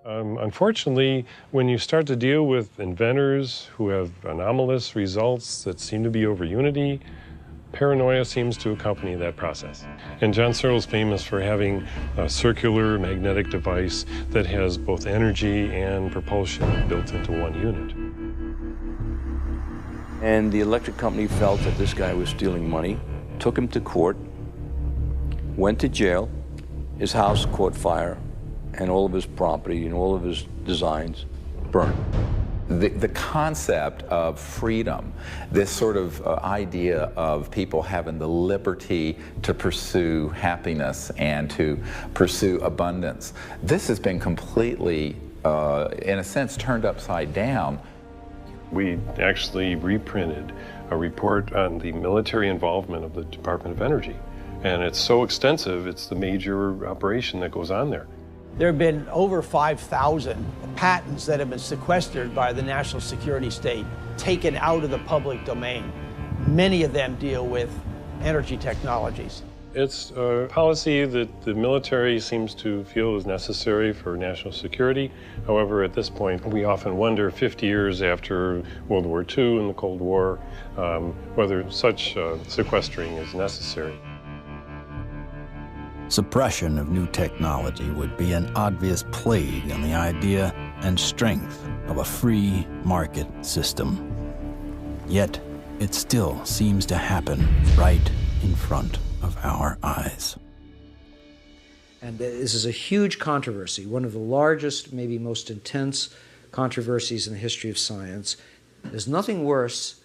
Unfortunately, when you start to deal with inventors who have anomalous results that seem to be over unity, paranoia seems to accompany that process. And John Searle's famous for having a circular magnetic device that has both energy and propulsion built into one unit. And the electric company felt that this guy was stealing money, took him to court, went to jail, his house caught fire, and all of his property and all of his designs burned. The concept of freedom, this sort of idea of people having the liberty to pursue happiness and to pursue abundance, this has been completely, in a sense, turned upside down. We actually reprinted a report on the military involvement of the Department of Energy. And it's so extensive, it's the major operation that goes on there. There have been over 5,000 patents that have been sequestered by the national security state, taken out of the public domain. Many of them deal with energy technologies. It's a policy that the military seems to feel is necessary for national security. However, at this point, we often wonder, 50 years after World War II and the Cold War, whether such sequestering is necessary. Suppression of new technology would be an obvious plague on the idea and strength of a free market system. Yet, it still seems to happen right in front of our eyes. And this is a huge controversy, one of the largest, maybe most intense controversies in the history of science. There's nothing worse,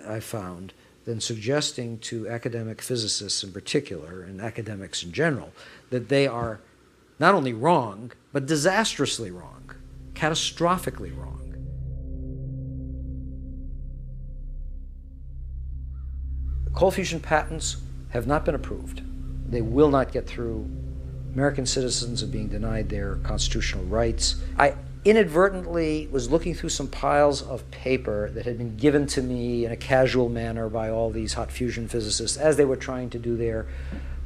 I found, than suggesting to academic physicists in particular, and academics in general, that they are not only wrong, but disastrously wrong, catastrophically wrong. The cold fusion patents have not been approved. They will not get through. American citizens are being denied their constitutional rights. I inadvertently was looking through some piles of paper that had been given to me in a casual manner by all these hot fusion physicists as they were trying to do their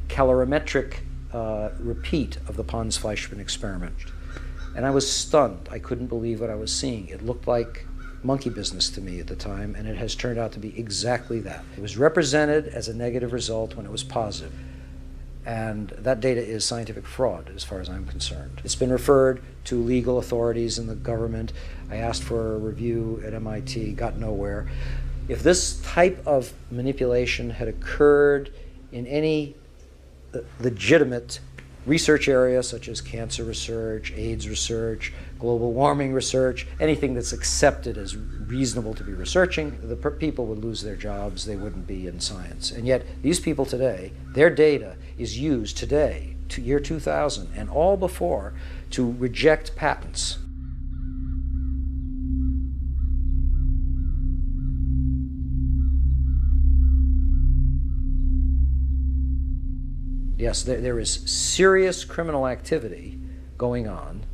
calorimetric repeat of the Pons-Fleischmann experiment. And I was stunned. I couldn't believe what I was seeing. It looked like monkey business to me at the time, and it has turned out to be exactly that. It was represented as a negative result when it was positive. And that data is scientific fraud, as far as I'm concerned. It's been referred to legal authorities in the government. I asked for a review at MIT, got nowhere. If this type of manipulation had occurred in any legitimate research area, such as cancer research, AIDS research, global warming research, anything that's accepted as reasonable to be researching, the people would lose their jobs, they wouldn't be in science. And yet, these people today, their data is used today, to year 2000, and all before, to reject patents. Yes, there is serious criminal activity going on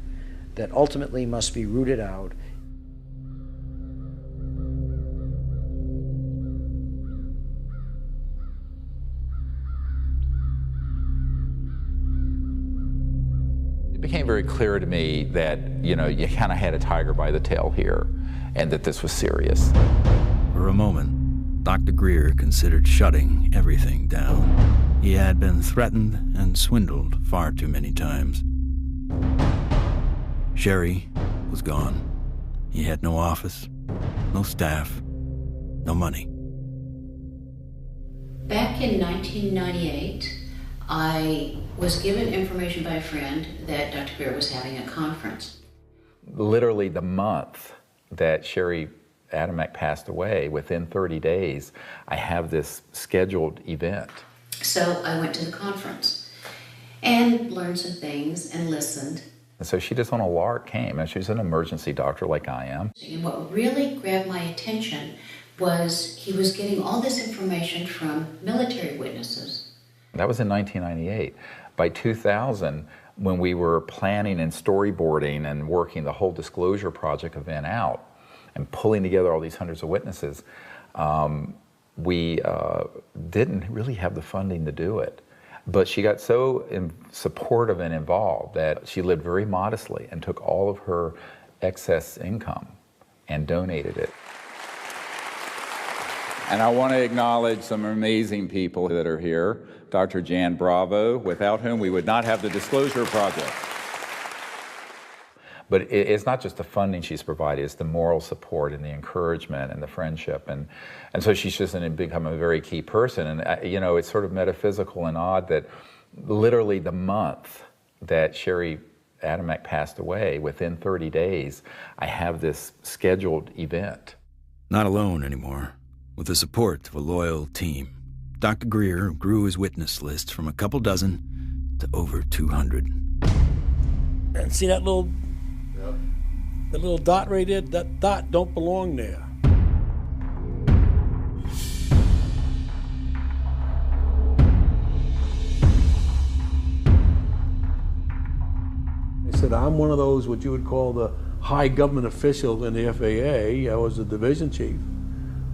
that ultimately must be rooted out. It became very clear to me that, you kind of had a tiger by the tail here, and that this was serious. For a moment, Dr. Greer considered shutting everything down. He had been threatened and swindled far too many times. Sherry was gone. He had no office, no staff, no money. Back in 1998, I was given information by a friend that Dr. Greer was having a conference. Literally the month that Sherry Adamek passed away, within 30 days, I have this scheduled event. So I went to the conference and learned some things and listened. And so she just on a lark came, and she's an emergency doctor like I am. And what really grabbed my attention was he was getting all this information from military witnesses. That was in 1998. By 2000, when we were planning and storyboarding and working the whole disclosure project event out and pulling together all these hundreds of witnesses, we didn't really have the funding to do it. But she got so supportive and involved that she lived very modestly and took all of her excess income and donated it. And I want to acknowledge some amazing people that are here. Dr. Jan Bravo, without whom we would not have the Disclosure Project. But it's not just the funding she's provided, it's the moral support and the encouragement and the friendship. And so she's just become a very key person. And, you know, it's sort of metaphysical and odd that literally the month that Sherry Adamek passed away, within 30 days, I have this scheduled event. Not alone anymore. With the support of a loyal team, Dr. Greer grew his witness list from a couple dozen to over 200. And see that little... The little dot right there, that dot don't belong there. I said, I'm one of those, what you would call the high government official in the FAA. I was a division chief.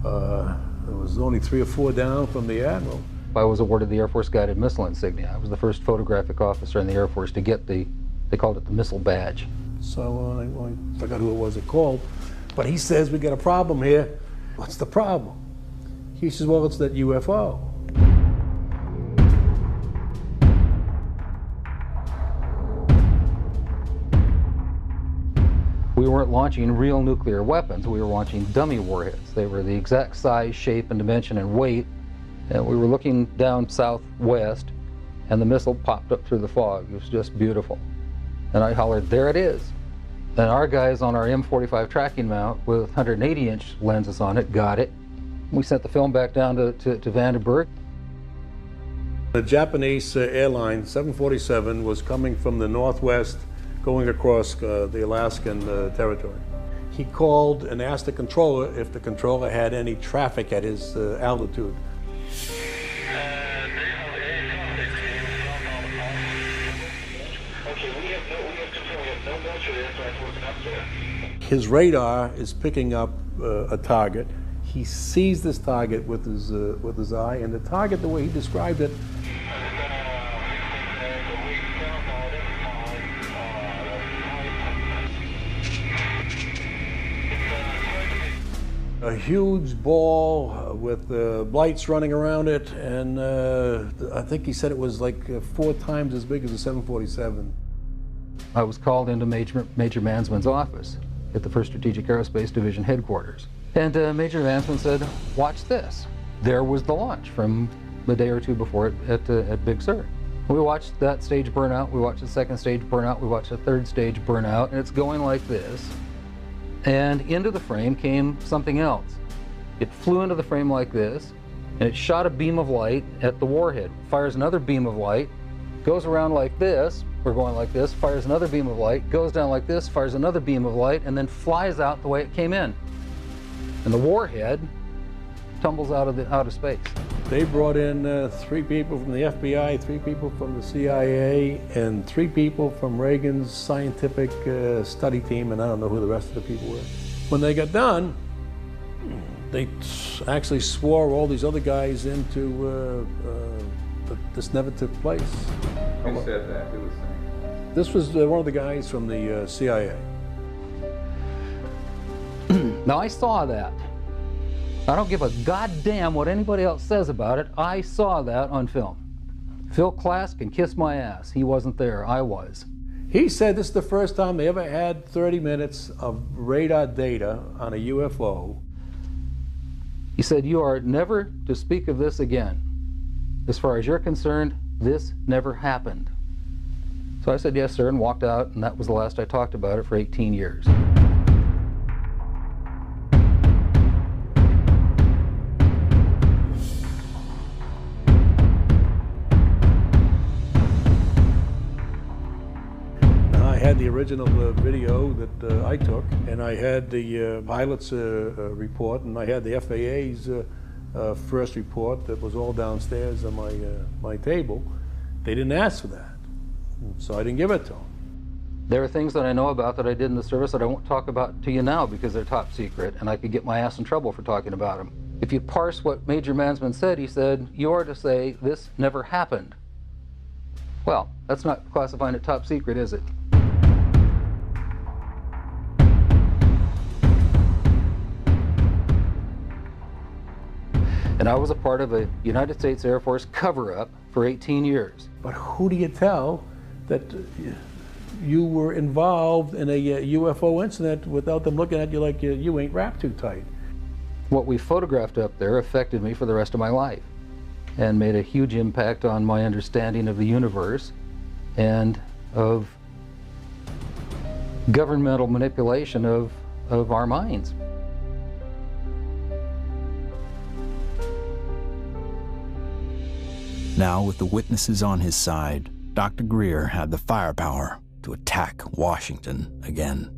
There was only 3 or 4 down from the admiral. I was awarded the Air Force Guided Missile Insignia. I was the first photographic officer in the Air Force to get they called it the missile badge. So I forgot who it was that called, but he says, we got a problem here. What's the problem? He says, well, it's that UFO. We weren't launching real nuclear weapons, we were launching dummy warheads. They were the exact size, shape, and dimension and weight, and we were looking down southwest, and the missile popped up through the fog. It was just beautiful. And I hollered, there it is. And our guys on our M45 tracking mount with 180-inch lenses on it got it. We sent the film back down to Vandenberg. The Japanese airline, 747, was coming from the northwest, going across the Alaskan territory. He called and asked the controller if the controller had any traffic at his altitude. His radar is picking up a target. He sees this target with his eye, and the target, the way he described it, a huge ball with lights running around it, and I think he said it was like 4 times as big as a 747. I was called into Major Mansman's office at the 1st Strategic Aerospace Division headquarters. And Major Mansman said, watch this. There was the launch from a day or 2 before it at Big Sur. We watched that stage burn out, we watched the 2nd stage burn out, we watched the 3rd stage burn out, and it's going like this. And into the frame came something else. It flew into the frame like this, and it shot a beam of light at the warhead, fires another beam of light, goes around like this, we're going like this, fires another beam of light, goes down like this, fires another beam of light, and then flies out the way it came in. And the warhead tumbles out of space. They brought in 3 people from the FBI, 3 people from the CIA, and 3 people from Reagan's scientific study team, and I don't know who the rest of the people were. When they got done, they actually swore all these other guys into that this never took place. Who said that? Who was saying? This was one of the guys from the CIA. Now I saw that. I don't give a goddamn what anybody else says about it. I saw that on film. Phil Klass can kiss my ass. He wasn't there. I was. He said this is the first time they ever had 30 minutes of radar data on a UFO. He said, you are never to speak of this again. As far as you're concerned, this never happened. So I said, yes, sir, and walked out, and that was the last I talked about it for 18 years. I had the original video that I took, and I had the pilot's report, and I had the FAA's first report that was all downstairs on my table. They didn't ask for that, so I didn't give it to them. There are things that I know about that I did in the service that I won't talk about to you now because they're top secret, and I could get my ass in trouble for talking about them. If you parse what Major Mansman said, he said, you are to say, this never happened. Well, that's not classifying it top secret, is it? And I was a part of a United States Air Force cover-up for 18 years. But who do you tell that you were involved in a UFO incident without them looking at you like you ain't wrapped too tight? What we photographed up there affected me for the rest of my life and made a huge impact on my understanding of the universe and of governmental manipulation of our minds. Now, with the witnesses on his side, Dr. Greer had the firepower to attack Washington again.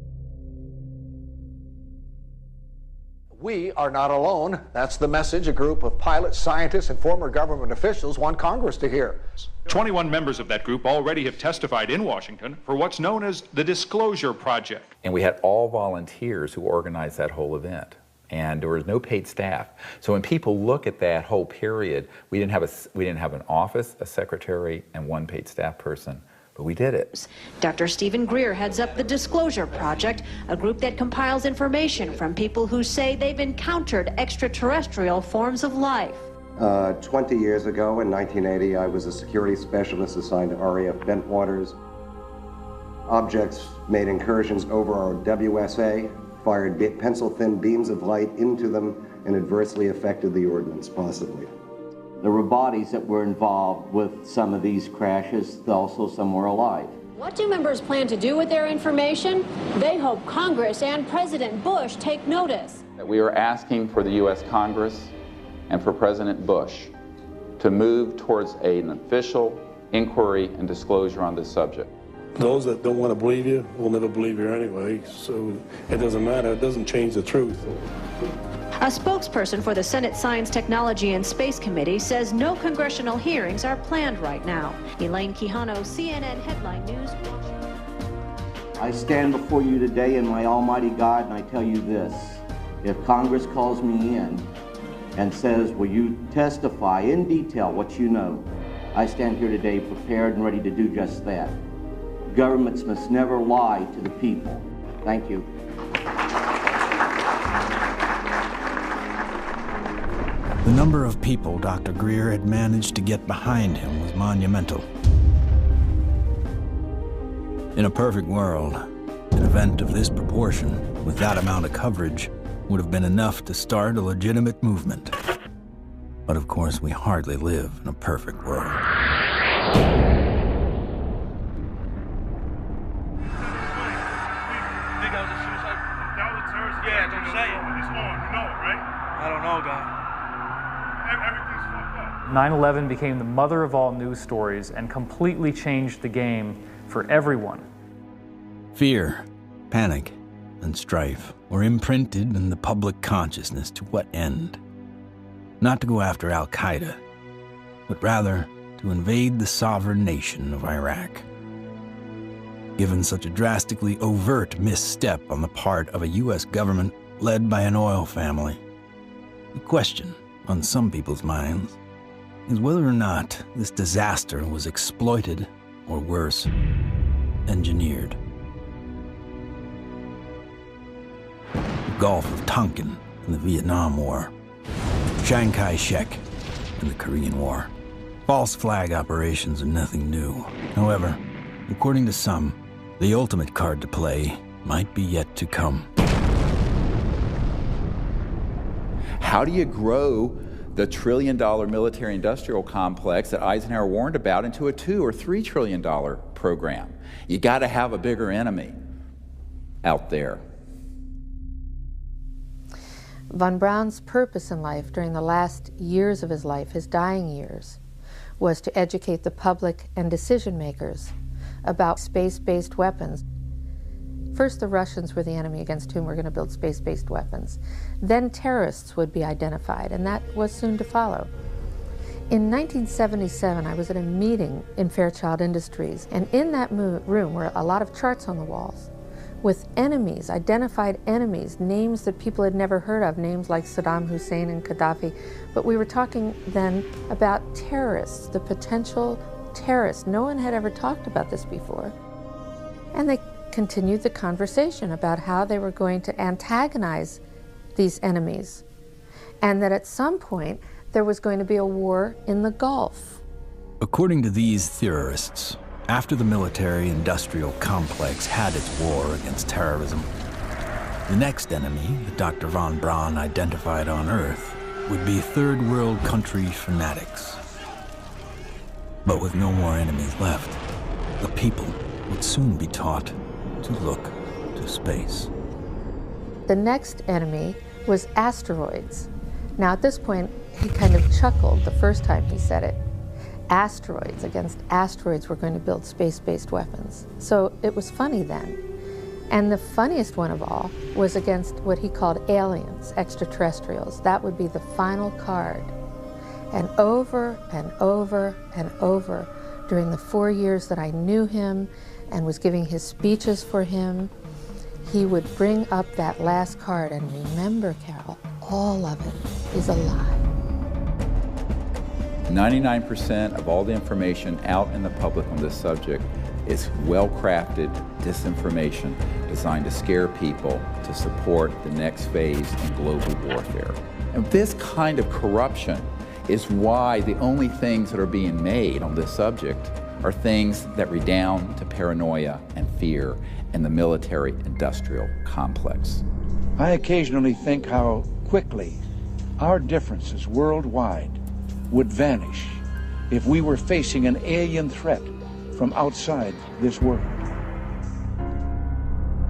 We are not alone. That's the message a group of pilots, scientists, and former government officials want Congress to hear. 21 members of that group already have testified in Washington for what's known as the Disclosure Project. And we had all volunteers who organized that whole event. And there was no paid staff. So when people look at that whole period, we didn't have an office, a secretary, and one paid staff person. But we did it. Dr. Stephen Greer heads up the Disclosure Project, a group that compiles information from people who say they've encountered extraterrestrial forms of life. 20 years ago, in 1980, I was a security specialist assigned to RAF Bentwaters. Objects made incursions over our WSA, fired pencil-thin beams of light into them, and adversely affected the ordnance, possibly. There were bodies that were involved with some of these crashes, also some were alive. What do members plan to do with their information? They hope Congress and President Bush take notice. We are asking for the U.S. Congress and for President Bush to move towards an official inquiry and disclosure on this subject. Those that don't want to believe you will never believe you anyway, so it doesn't matter. It doesn't change the truth. A spokesperson for the Senate Science, Technology, and Space Committee says no congressional hearings are planned right now. Elaine Quijano, CNN Headline News, Washington. I stand before you today in my almighty God, and I tell you this. If Congress calls me in and says, will you testify in detail what you know, I stand here today prepared and ready to do just that. Governments must never lie to the people. Thank you. The number of people Dr. Greer had managed to get behind him was monumental. In a perfect world, an event of this proportion, with that amount of coverage, would have been enough to start a legitimate movement. But of course, we hardly live in a perfect world. Yeah, don't say it. It's on, you know it, right? I don't know, guy. Everything's fucked up. 9/11 became the mother of all news stories and completely changed the game for everyone. Fear, panic, and strife were imprinted in the public consciousness to what end? Not to go after Al-Qaeda, but rather to invade the sovereign nation of Iraq. Given such a drastically overt misstep on the part of a U.S. government led by an oil family, the question on some people's minds is whether or not this disaster was exploited, or worse, engineered. The Gulf of Tonkin in the Vietnam War, Chiang Kai-shek in the Korean War. False flag operations are nothing new. However, according to some, the ultimate card to play might be yet to come. How do you grow the trillion-dollar military-industrial complex that Eisenhower warned about into a $2 or $3 trillion program? You got to have a bigger enemy out there. Von Braun's purpose in life during the last years of his life, his dying years, was to educate the public and decision makers about space-based weapons. First, the Russians were the enemy against whom we're going to build space-based weapons. Then terrorists would be identified, and that was soon to follow. In 1977, I was at a meeting in Fairchild Industries, and in that room were a lot of charts on the walls with enemies, identified enemies, names that people had never heard of, names like Saddam Hussein and Gaddafi. But we were talking then about terrorists, the potential terrorists. No one had ever talked about this before. And they continued the conversation about how they were going to antagonize these enemies, and that at some point there was going to be a war in the Gulf. According to these theorists, after the military-industrial complex had its war against terrorism, the next enemy that Dr. von Braun identified on Earth would be third world country fanatics. But with no more enemies left, the people would soon be taught to look to space. The next enemy was asteroids. Now at this point, he kind of chuckled the first time he said it. Asteroids, against asteroids, we're going to build space-based weapons. So it was funny then. And the funniest one of all was against what he called aliens, extraterrestrials. That would be the final card. And over and over and over, during the 4 years that I knew him and was giving his speeches for him, he would bring up that last card. And remember, Carol, all of it is a lie. 99% of all the information out in the public on this subject is well-crafted disinformation designed to scare people to support the next phase in global warfare. And this kind of corruption is why the only things that are being made on this subject are things that redound to paranoia and fear in the military-industrial complex. I occasionally think how quickly our differences worldwide would vanish if we were facing an alien threat from outside this world.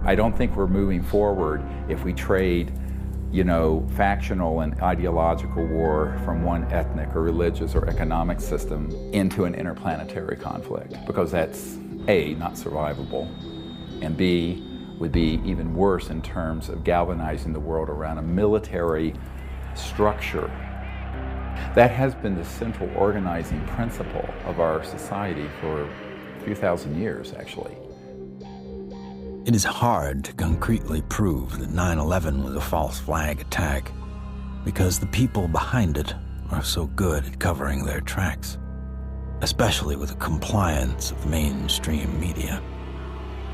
I don't think we're moving forward if we trade, factional and ideological war from one ethnic or religious or economic system into an interplanetary conflict, because that's A, not survivable, and B, would be even worse in terms of galvanizing the world around a military structure. That has been the central organizing principle of our society for a few thousand years, actually. It is hard to concretely prove that 9/11 was a false flag attack because the people behind it are so good at covering their tracks, especially with the compliance of mainstream media.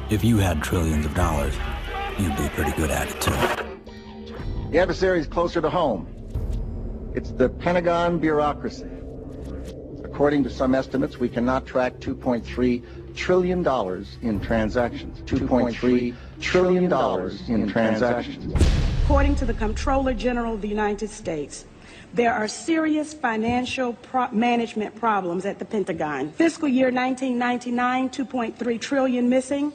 If you had trillions of dollars, you'd be pretty good at it too. The adversary is closer to home. It's the Pentagon bureaucracy. According to some estimates, we cannot track $2.3 trillion in transactions. $2.3 trillion in transactions. According to the Comptroller General of the United States, there are serious financial management problems at the Pentagon. Fiscal year 1999, 2.3 trillion missing.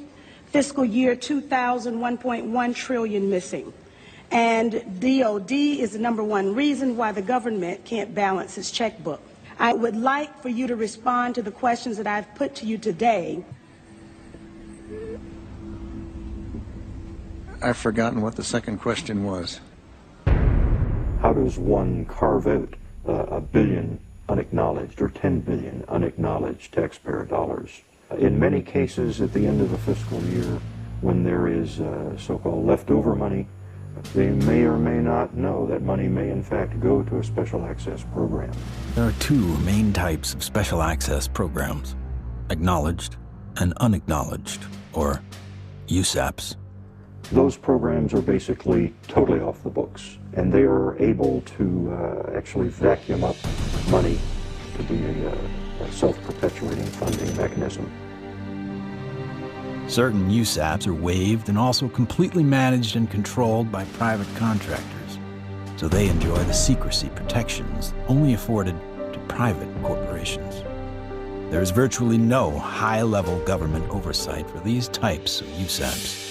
Fiscal year 2000, 1.1 trillion missing. And DOD is the #1 reason why the government can't balance its checkbook. I would like for you to respond to the questions that I've put to you today. I've forgotten what the second question was. How does one carve out a billion unacknowledged or 10 billion unacknowledged taxpayer dollars? In many cases, at the end of a fiscal year, when there is so-called leftover money, they may or may not know that money may in fact go to a special access program. There are two main types of special access programs: acknowledged and unacknowledged, or USAPs. Those programs are basically totally off the books, and they are able to actually vacuum up money to be a self-perpetuating funding mechanism. Certain USAPs are waived and also completely managed and controlled by private contractors, so they enjoy the secrecy protections only afforded to private corporations. There is virtually no high-level government oversight for these types of USAPs.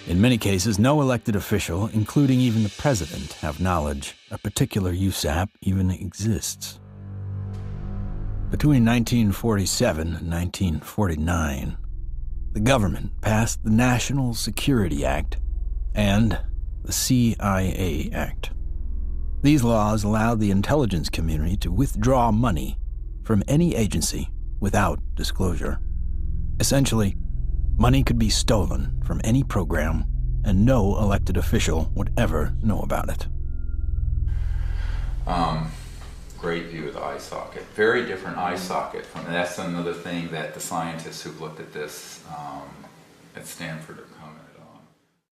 In many cases, no elected official, including even the president, have knowledge a particular USAP even exists. Between 1947 and 1949, the government passed the National Security Act and the CIA Act. These laws allowed the intelligence community to withdraw money from any agency without disclosure. Essentially, money could be stolen from any program, and no elected official would ever know about it. Great view of the eye socket. Very different eye socket from, and that's another thing that the scientists who've looked at this at Stanford have commented on.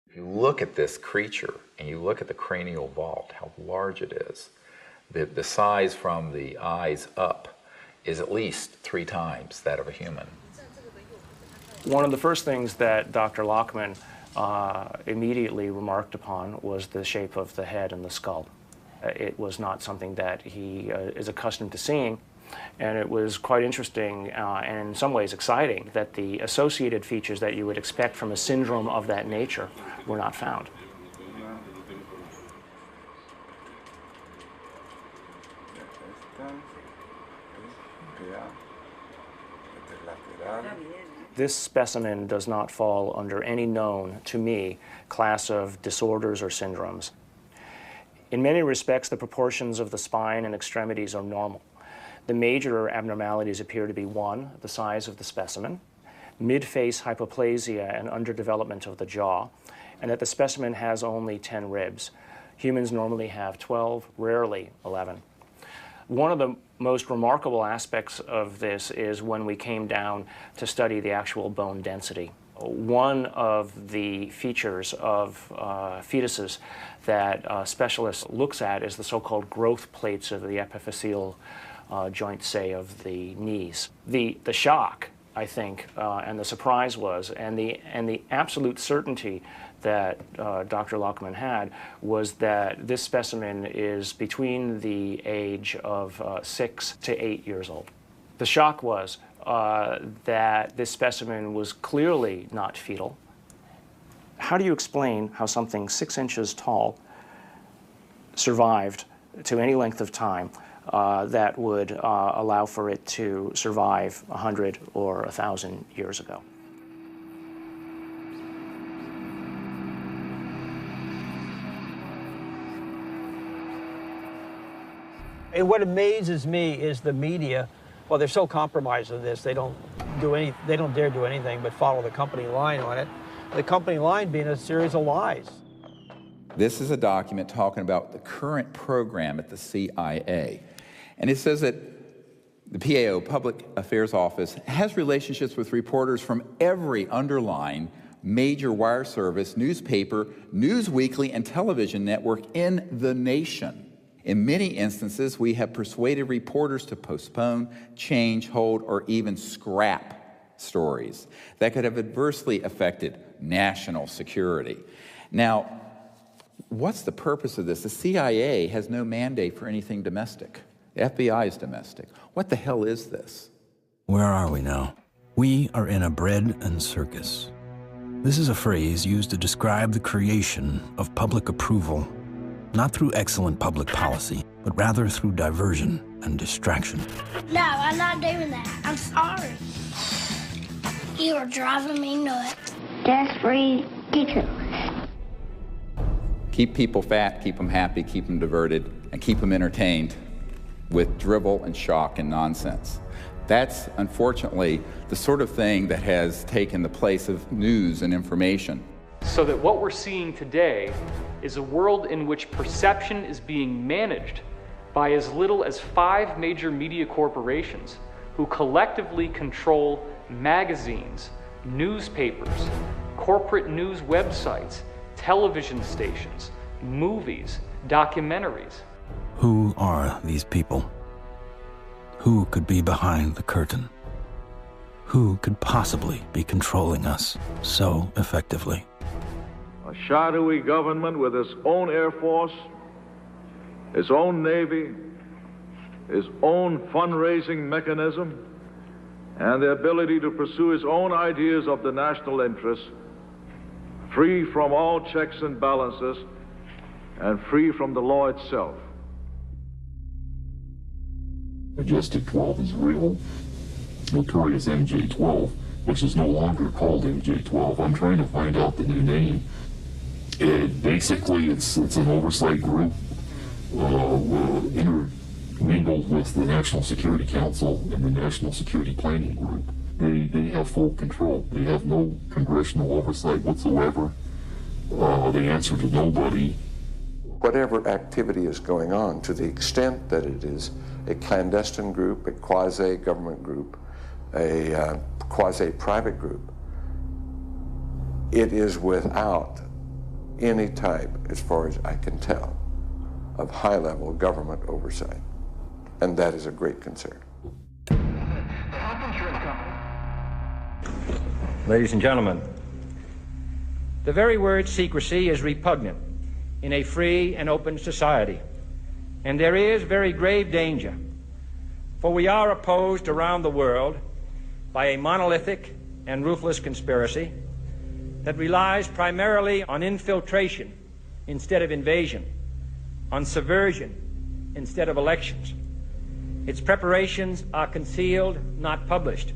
If you look at this creature and you look at the cranial vault, how large it is, the size from the eyes up is at least 3 times that of a human. One of the first things that Dr. Lockman immediately remarked upon was the shape of the head and the skull. It was not something that he is accustomed to seeing, and it was quite interesting and in some ways exciting that the associated features that you would expect from a syndrome of that nature were not found. This specimen does not fall under any known, to me, class of disorders or syndromes. In many respects, the proportions of the spine and extremities are normal. The major abnormalities appear to be 1, the size of the specimen, mid-face hypoplasia and underdevelopment of the jaw, and that the specimen has only 10 ribs. Humans normally have 12, rarely 11. One of the most remarkable aspects of this is when we came down to study the actual bone density. One of the features of fetuses that specialists looks at is the so-called growth plates of the epiphyseal joint, say, of the knees. The shock, I think, and the surprise was, and the absolute certainty that Dr. Lockman had was that this specimen is between the age of 6 to 8 years old. The shock was that this specimen was clearly not fetal. How do you explain how something 6 inches tall survived to any length of time that would allow for it to survive 100 or 1,000 years ago? And what amazes me is the media. Well, they're so compromised on this, they don't dare do anything but follow the company line on it. The company line being a series of lies. This is a document talking about the current program at the CIA. And it says that the PAO, Public Affairs Office, has relationships with reporters from every underlying major wire service, newspaper, news weekly, and television network in the nation. In many instances, we have persuaded reporters to postpone, change, hold, or even scrap stories that could have adversely affected national security. Now, what's the purpose of this? The CIA has no mandate for anything domestic. The FBI is domestic. What the hell is this? Where are we now? We are in a bread and circus. This is a phrase used to describe the creation of public approval, not through excellent public policy, but rather through diversion and distraction. No, I'm not doing that. I'm sorry. You are driving me nuts. That's ridiculous. Keep people fat, keep them happy, keep them diverted, and keep them entertained with drivel and shock and nonsense. That's, unfortunately, the sort of thing that has taken the place of news and information. So that what we're seeing today is a world in which perception is being managed by as little as 5 major media corporations who collectively control magazines, newspapers, corporate news websites, television stations, movies, documentaries. Who are these people? Who could be behind the curtain? Who could possibly be controlling us so effectively? A shadowy government with its own Air Force, its own Navy, its own fundraising mechanism, and the ability to pursue its own ideas of the national interest, free from all checks and balances, and free from the law itself. Majestic 12 is real. Notorious MJ-12, which is no longer called MJ-12. I'm trying to find out the new name. Basically, it's an oversight group intermingled with the National Security Council and the National Security Planning Group. They have full control. They have no congressional oversight whatsoever. They answer to nobody. whatever activity is going on, to the extent that it is a clandestine group, a quasi-government group, a quasi-private group, it is without any type, as far as I can tell, of high-level government oversight. And that is a great concern. Ladies and gentlemen, the very word secrecy is repugnant in a free and open society, and there is very grave danger, for we are opposed around the world by a monolithic and ruthless conspiracy that relies primarily on infiltration instead of invasion, on subversion instead of elections. Its preparations are concealed, not published.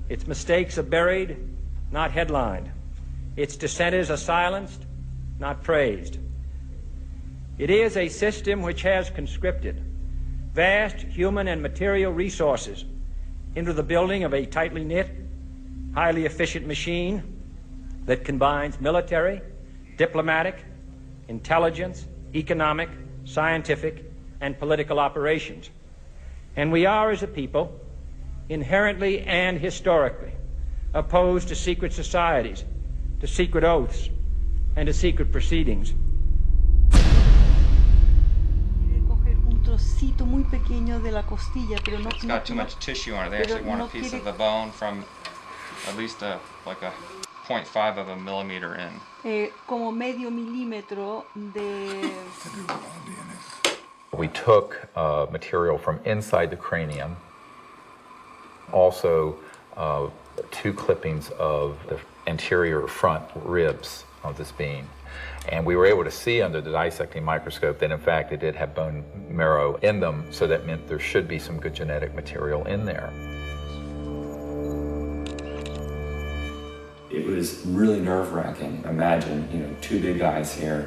Its mistakes are buried, not headlined. Its dissenters are silenced, not praised. It is a system which has conscripted vast human and material resources into the building of a tightly knit, highly efficient machine that combines military, diplomatic, intelligence, economic, scientific, and political operations. And we are, as a people, inherently and historically opposed to secret societies, to secret oaths, and to secret proceedings. It's got too much tissue on it. They actually want a piece of the bone from at least like a 0.5 of a millimeter in. Como medio milímetro de... We took material from inside the cranium, also 2 clippings of the anterior front ribs of this being. And we were able to see under the dissecting microscope that in fact it did have bone marrow in them, so that meant there should be some good genetic material in there. It was really nerve-wracking. Imagine, 2 big guys here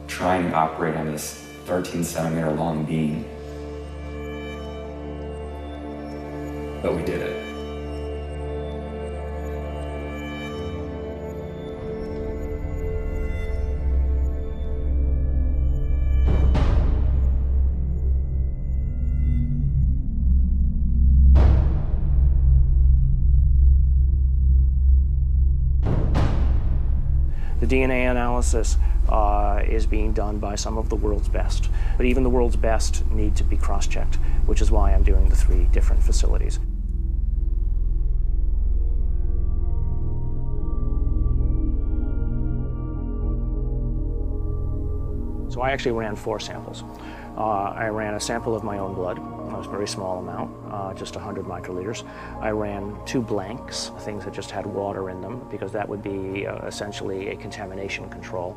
trying to operate on this 13-centimeter long beam. But we did it. The DNA analysis is being done by some of the world's best, but even the world's best need to be cross-checked, which is why I'm doing the 3 different facilities. So I actually ran 4 samples. I ran a sample of my own blood. It was a very small amount, just 100 microliters. I ran 2 blanks, things that just had water in them, because that would be essentially a contamination control.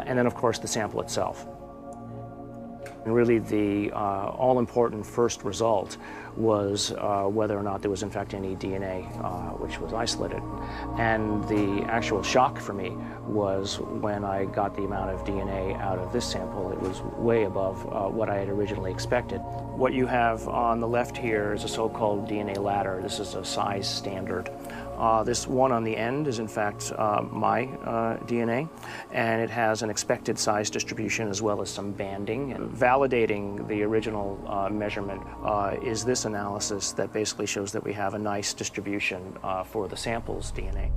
And then, of course, the sample itself. And really the all-important first result was whether or not there was in fact any DNA which was isolated. And the actual shock for me was when I got the amount of DNA out of this sample. It was way above what I had originally expected. What you have on the left here is a so-called DNA ladder. This is a size standard. This one on the end is in fact my DNA, and it has an expected size distribution as well as some banding. And validating the original measurement is this analysis that basically shows that we have a nice distribution for the sample's DNA.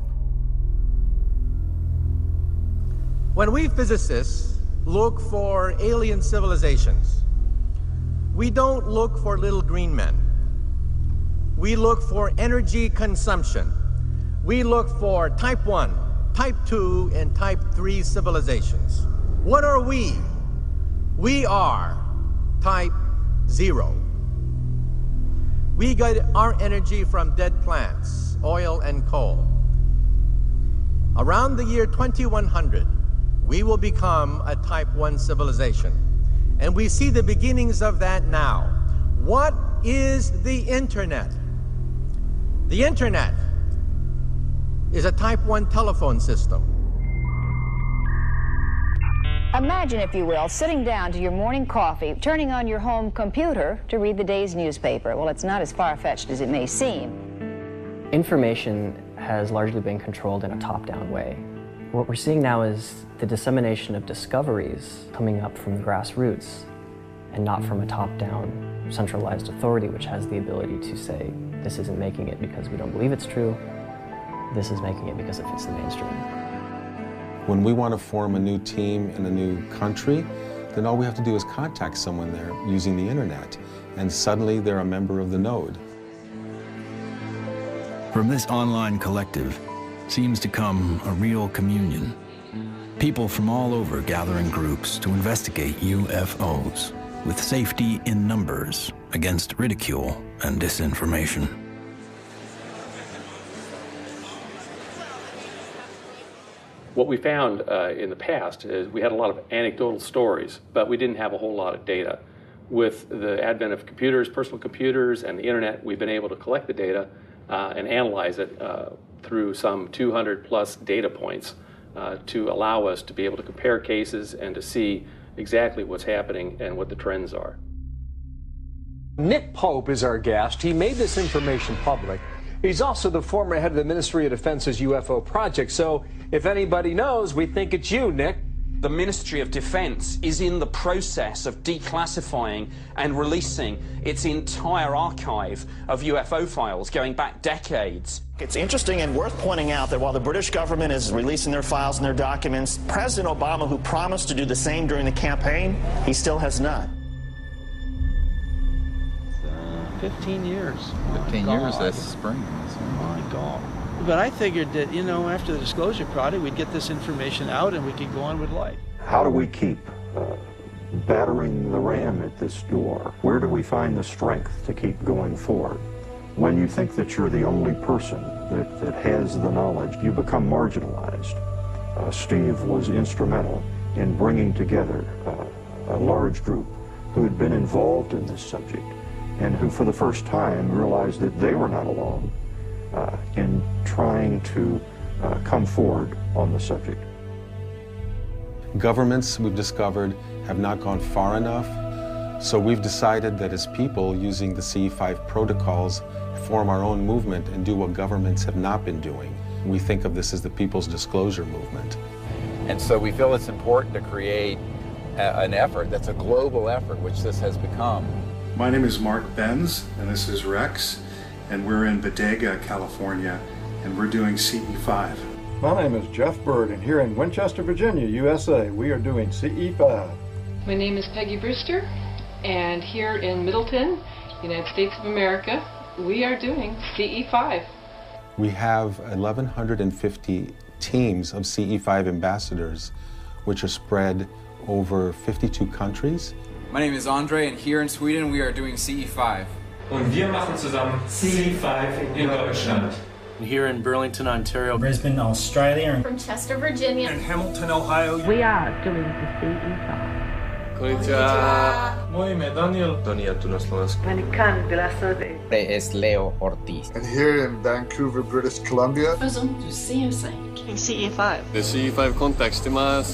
When we physicists look for alien civilizations, we don't look for little green men. We look for energy consumption. We look for type 1, type 2, and type 3 civilizations. What are we? We are type 0. We get our energy from dead plants, oil and coal. Around the year 2100, we will become a type 1 civilization. And we see the beginnings of that now. What is the internet? The internet is a type 1 telephone system. Imagine, if you will, sitting down to your morning coffee, turning on your home computer to read the day's newspaper. Well, it's not as far-fetched as it may seem. Information has largely been controlled in a top-down way. What we're seeing now is the dissemination of discoveries coming up from the grassroots and not from a top-down centralized authority which has the ability to say, this isn't making it because we don't believe it's true, this is making it because it fits the mainstream. When we want to form a new team in a new country, then all we have to do is contact someone there using the internet, and suddenly they're a member of the node. From this online collective seems to come a real communion. People from all over gather in groups to investigate UFOs with safety in numbers against ridicule and disinformation. What we found in the past is we had a lot of anecdotal stories, but we didn't have a whole lot of data. With the advent of computers, personal computers, and the internet, we've been able to collect the data and analyze it through some 200 plus data points to allow us to be able to compare cases and to see exactly what's happening and what the trends are. Nick Pope is our guest. He made this information public. He's also the former head of the Ministry of Defense's UFO project. So if anybody knows, we think it's you, Nick. The Ministry of Defense is in the process of declassifying and releasing its entire archive of UFO files going back decades. It's interesting and worth pointing out that while the British government is releasing their files and their documents, President Obama, who promised to do the same during the campaign, he still has not. 15 years. 15 years, that's spring. My God. But I figured that, you know, after the disclosure project, we'd get this information out and we could go on with life. How do we keep battering the ram at this door? Where do we find the strength to keep going forward? When you think that you're the only person that has the knowledge, you become marginalized. Steve was instrumental in bringing together a large group who had been involved in this subject and who for the first time realized that they were not alone in trying to come forward on the subject. Governments, we've discovered, have not gone far enough, so we've decided that as people, using the CE5 protocols, form our own movement and do what governments have not been doing. We think of this as the People's Disclosure Movement. And so we feel it's important to create an effort that's a global effort, which this has become. My name is Mark Benz, and this is Rex, and we're in Bodega, California, and we're doing CE5. My name is Jeff Bird, and here in Winchester, Virginia, USA, we are doing CE5. My name is Peggy Brewster, and here in Middleton, United States of America, we are doing CE5. We have 1,150 teams of CE5 ambassadors, which are spread over 52 countries. My name is Andre, and here in Sweden, we are doing CE5. Und wir machen zusammen CE5 in Deutschland. Here in Burlington, Ontario. Brisbane, Australia. From Chester, Virginia. And Hamilton, Ohio. We are doing the CE5. Konnichiwa. Moje ime Daniel. Daniel tu na Slovensku. Es Leo Ortiz. And here in Vancouver, British Columbia. Presume to CE5. CE5. The CE5 contacts CE5.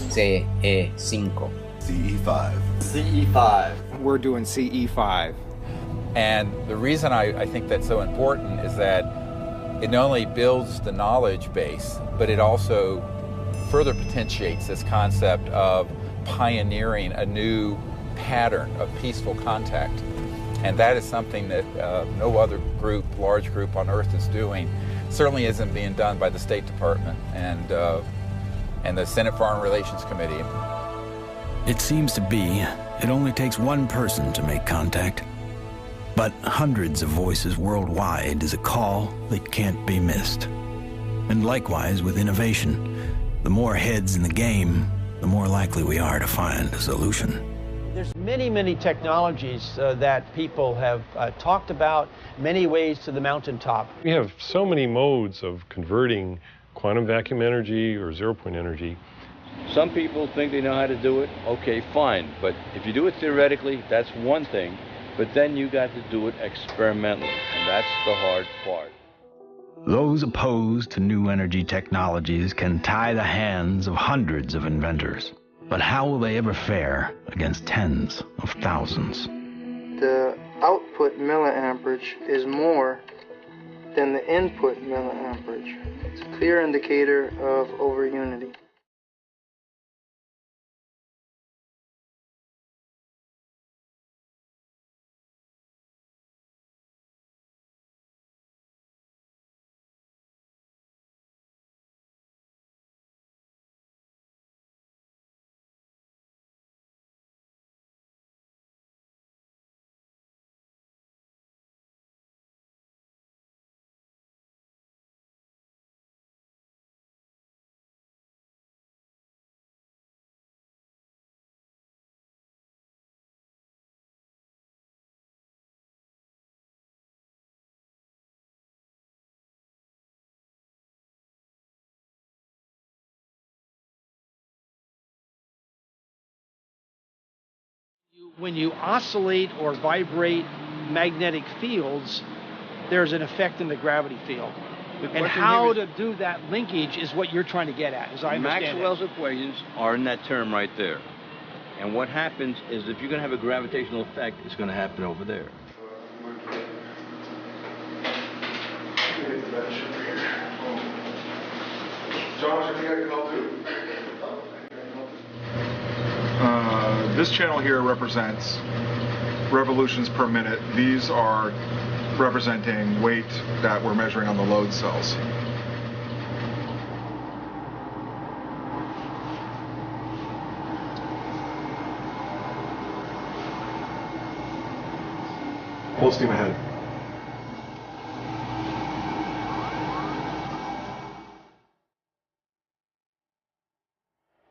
CE5. CE5. We're doing CE5. And the reason I think that's so important is that it not only builds the knowledge base, but it also further potentiates this concept of pioneering a new pattern of peaceful contact. And that is something that no other group, large group on Earth is doing. Certainly isn't being done by the State Department and the Senate Foreign Relations Committee. It seems to be it only takes one person to make contact. But hundreds of voices worldwide is a call that can't be missed. And likewise with innovation, the more heads in the game, the more likely we are to find a solution. There's many technologies that people have talked about, many ways to the mountaintop. We have so many modes of converting quantum vacuum energy or zero-point energy. Some people think they know how to do it. Okay, fine. But if you do it theoretically, that's one thing. But then you got to do it experimentally, and that's the hard part. Those opposed to new energy technologies can tie the hands of hundreds of inventors. But how will they ever fare against tens of thousands? The output milliamperage is more than the input milliamperage. It's a clear indicator of overunity. When you oscillate or vibrate magnetic fields, there's an effect in the gravity field. And how to do that linkage is what you're trying to get at, as I understand Maxwell's equations are in that term right there. And what happens is if you're going to have a gravitational effect, it's going to happen over there. Josh, if you got call too. This channel here represents revolutions per minute. These are representing weight that we're measuring on the load cells. Full steam ahead.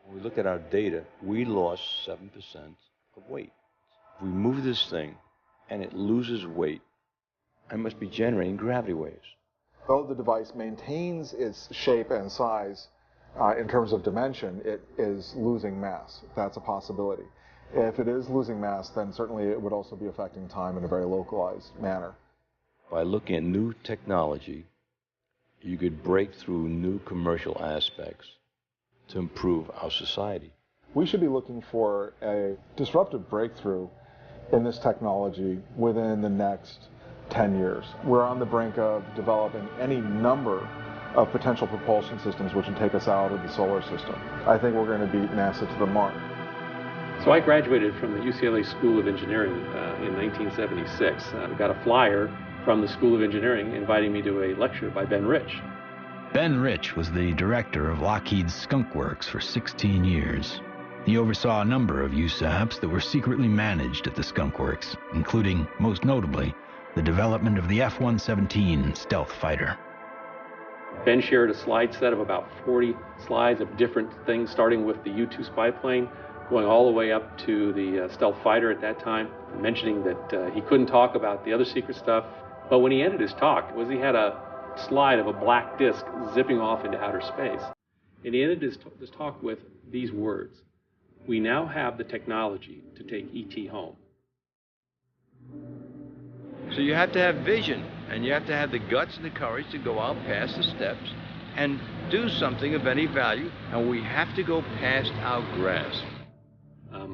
When we look at our data, we lost 7% of weight. If we move this thing and it loses weight, I must be generating gravity waves. Though the device maintains its shape and size in terms of dimension, it is losing mass. That's a possibility. If it is losing mass, then certainly it would also be affecting time in a very localized manner. By looking at new technology, you could break through new commercial aspects to improve our society. We should be looking for a disruptive breakthrough in this technology within the next 10 years. We're on the brink of developing any number of potential propulsion systems which can take us out of the solar system. I think we're going to beat NASA to the mark. So I graduated from the UCLA School of Engineering in 1976. I got a flyer from the School of Engineering inviting me to a lecture by Ben Rich. Ben Rich was the director of Lockheed's Skunk Works for 16 years. He oversaw a number of USAPs that were secretly managed at the Skunk Works, including, most notably, the development of the F-117 stealth fighter. Ben shared a slide set of about 40 slides of different things, starting with the U-2 spy plane, going all the way up to the stealth fighter at that time, mentioning that he couldn't talk about the other secret stuff. But when he ended his talk, he had a slide of a black disc zipping off into outer space. And he ended his talk with these words: "We now have the technology to take ET home." So you have to have vision, and you have to have the guts and the courage to go out past the steps and do something of any value, and we have to go past our grasp.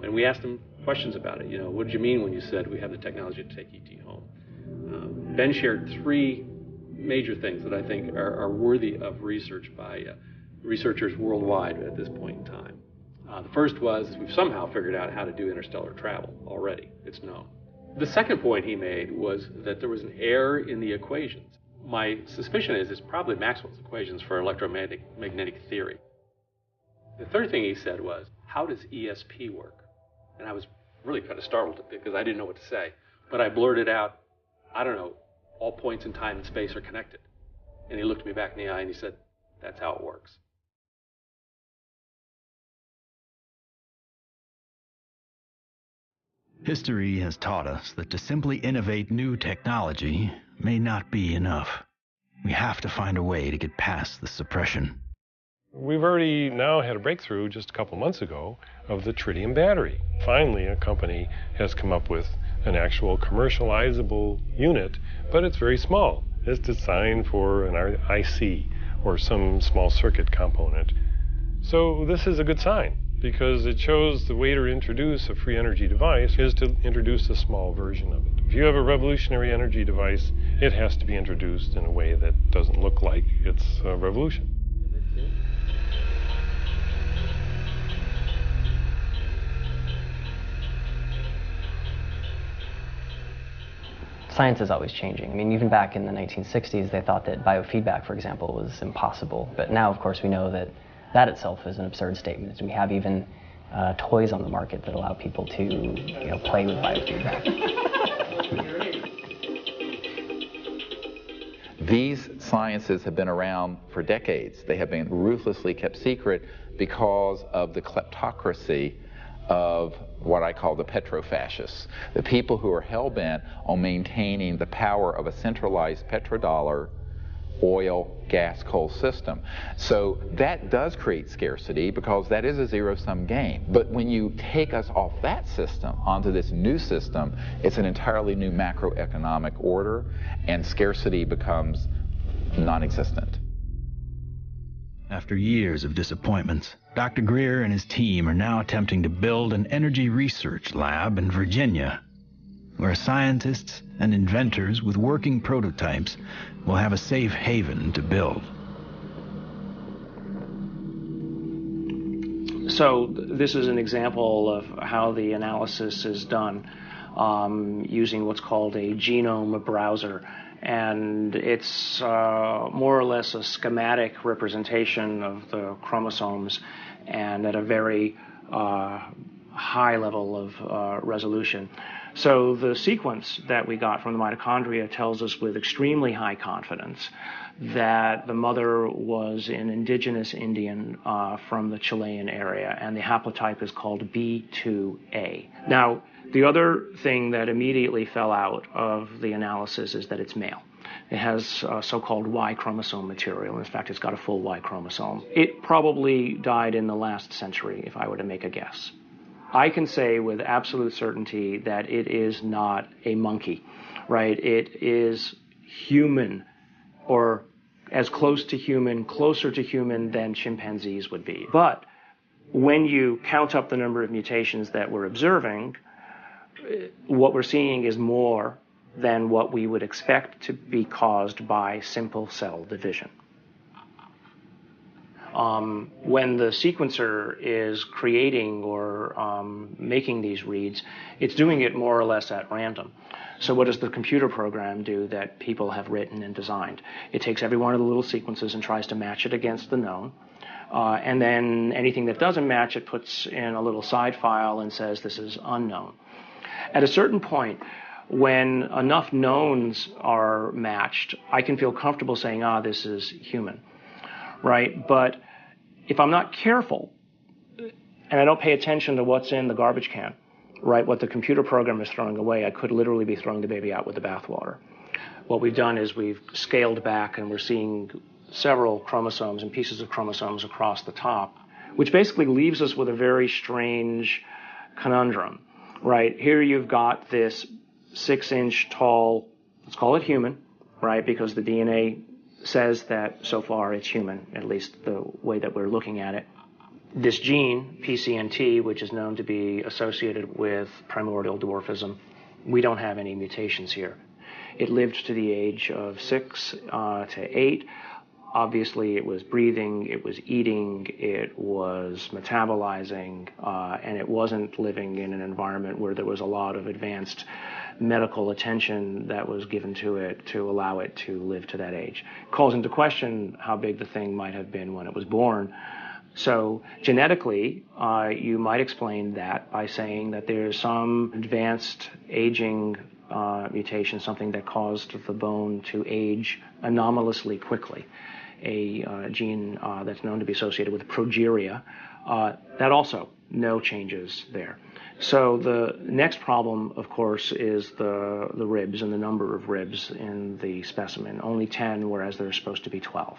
And we asked him questions about it. What did you mean when you said we have the technology to take ET home? Ben shared three major things that I think are worthy of research by researchers worldwide at this point in time. The first was we've somehow figured out how to do interstellar travel already. It's known. The second point he made was that there was an error in the equations. My suspicion is it's probably Maxwell's equations for electromagnetic theory. The third thing he said was, how does ESP work? And I was really kind of startled because I didn't know what to say. But I blurted out, I don't know, all points in time and space are connected. And he looked me back in the eye and he said, that's how it works. History has taught us that to simply innovate new technology may not be enough. We have to find a way to get past the suppression. We've already now had a breakthrough just a couple months ago of the tritium battery. Finally, a company has come up with an actual commercializable unit, but it's very small. It's designed for an IC or some small circuit component. So this is a good sign, because it shows the way to introduce a free energy device is to introduce a small version of it. If you have a revolutionary energy device, it has to be introduced in a way that doesn't look like it's a revolution. Science is always changing. I mean, even back in the 1960s, they thought that biofeedback, for example, was impossible. But now, of course, we know that that itself is an absurd statement. We have even toys on the market that allow people to, play with biofeedback. These sciences have been around for decades. They have been ruthlessly kept secret because of the kleptocracy of what I call the petrofascists, the people who are hell-bent on maintaining the power of a centralized petrodollar oil, gas, coal system. So that does create scarcity because that is a zero-sum game. But when you take us off that system onto this new system, it's an entirely new macroeconomic order, and scarcity becomes non-existent. After years of disappointments, Dr. Greer and his team are now attempting to build an energy research lab in Virginia, where scientists and inventors with working prototypes will have a safe haven to build. So this is an example of how the analysis is done using what's called a genome browser. And it's more or less a schematic representation of the chromosomes and at a very high level of resolution. So the sequence that we got from the mitochondria tells us with extremely high confidence that the mother was an indigenous Indian from the Chilean area, and the haplotype is called B2A. Now, the other thing that immediately fell out of the analysis is that it's male. It has so-called Y chromosome material. In fact, it's got a full Y chromosome. It probably died in the last century, if I were to make a guess. I can say with absolute certainty that it is not a monkey, right? It is human, or as close to human, closer to human than chimpanzees would be. But when you count up the number of mutations that we're observing, what we're seeing is more than what we would expect to be caused by simple cell division. When the sequencer is creating or making these reads, it's doing it more or less at random. So what does the computer program do that people have written and designed? It takes every one of the little sequences and tries to match it against the known. And then anything that doesn't match, it puts in a little side file and says this is unknown. At a certain point, when enough knowns are matched, I can feel comfortable saying, this is human, right? But if I'm not careful and I don't pay attention to what's in the garbage can, right, what the computer program is throwing away, I could literally be throwing the baby out with the bathwater. What we've done is we've scaled back and we're seeing several chromosomes and pieces of chromosomes across the top, which basically leaves us with a very strange conundrum, right? Here you've got this 6-inch tall, let's call it human, right, because the DNA says that so far it's human, at least the way that we're looking at it. This gene, PCNT, which is known to be associated with primordial dwarfism, we don't have any mutations here. It lived to the age of 6 to 8. Obviously, it was breathing, it was eating, it was metabolizing, and it wasn't living in an environment where there was a lot of advanced medical attention that was given to it to allow it to live to that age. Calls into question how big the thing might have been when it was born. So genetically, you might explain that by saying that there's some advanced aging mutation, something that caused the bone to age anomalously quickly. A gene that's known to be associated with progeria, that also no changes there. So the next problem, of course, is the ribs and the number of ribs in the specimen. Only 10, whereas there's supposed to be 12.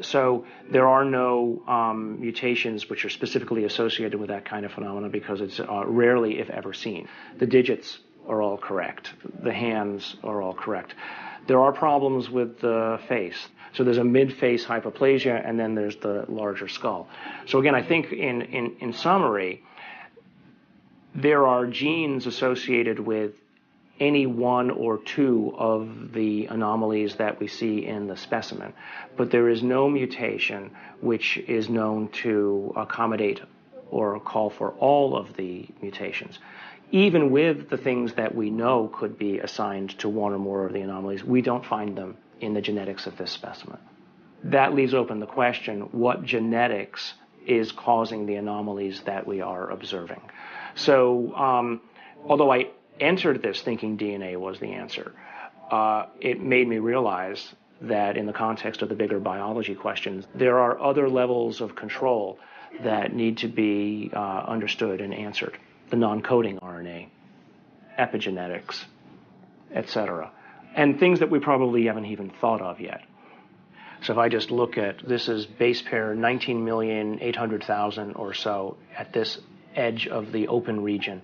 So there are no mutations which are specifically associated with that kind of phenomena because it's rarely, if ever, seen. The digits are all correct. The hands are all correct. There are problems with the face. So there's a mid-face hypoplasia, and then there's the larger skull. So again, I think in summary, there are genes associated with any one or two of the anomalies that we see in the specimen, but there is no mutation which is known to accommodate or call for all of the mutations. Even with the things that we know could be assigned to one or more of the anomalies, we don't find them in the genetics of this specimen. That leaves open the question, what genetics is causing the anomalies that we are observing? So although I entered this thinking DNA was the answer, it made me realize that in the context of the bigger biology questions, there are other levels of control that need to be understood and answered. The non-coding RNA, epigenetics, etc. And things that we probably haven't even thought of yet. So if I just look at, this is base pair 19,800,000 or so at this edge of the open region.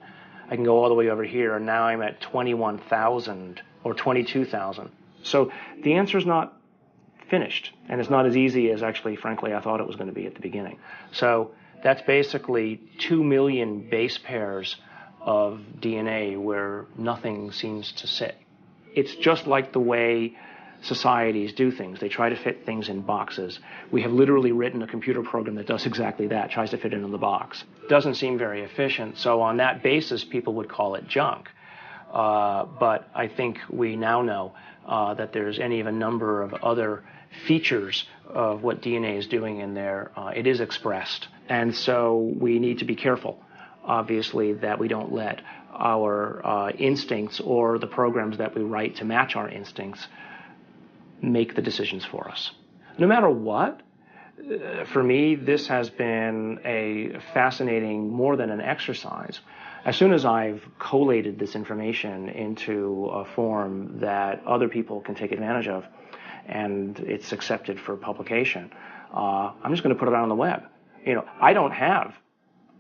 I can go all the way over here, and now I'm at 21,000 or 22,000. So the answer's not finished, and it's not as easy as actually, frankly, I thought it was going to be at the beginning. So that's basically 2 million base pairs of DNA where nothing seems to sit. It's just like the way societies do things. They try to fit things in boxes. We have literally written a computer program that does exactly that, tries to fit it in the box. Doesn't seem very efficient, so on that basis, people would call it junk. But I think we now know that there's any of a number of other features of what DNA is doing in there. It is expressed. And so we need to be careful, obviously, that we don't let our instincts or the programs that we write to match our instincts make the decisions for us. No matter what, for me, this has been a fascinating, more than an exercise. As soon as I've collated this information into a form that other people can take advantage of, and it's accepted for publication, I'm just going to put it out on the web. You know, I don't have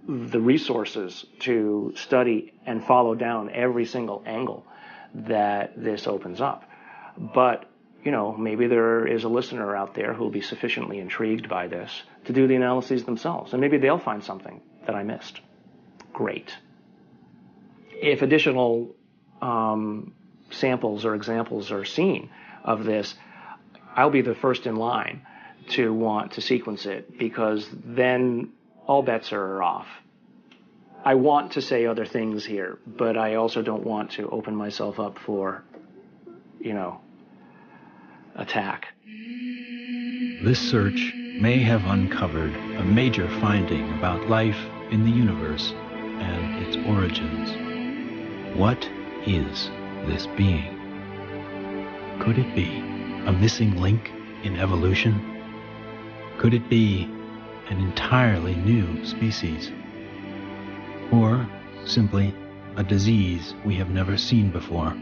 the resources to study and follow down every single angle that this opens up. But, you know, maybe there is a listener out there who will be sufficiently intrigued by this to do the analyses themselves, and maybe they'll find something that I missed. Great. If additional samples or examples are seen of this, I'll be the first in line to want to sequence it, because then all bets are off. I want to say other things here, but I also don't want to open myself up for, you know, attack. This search may have uncovered a major finding about life in the universe and its origins. What is this being? Could it be a missing link in evolution? Could it be an entirely new species? Or simply a disease we have never seen before?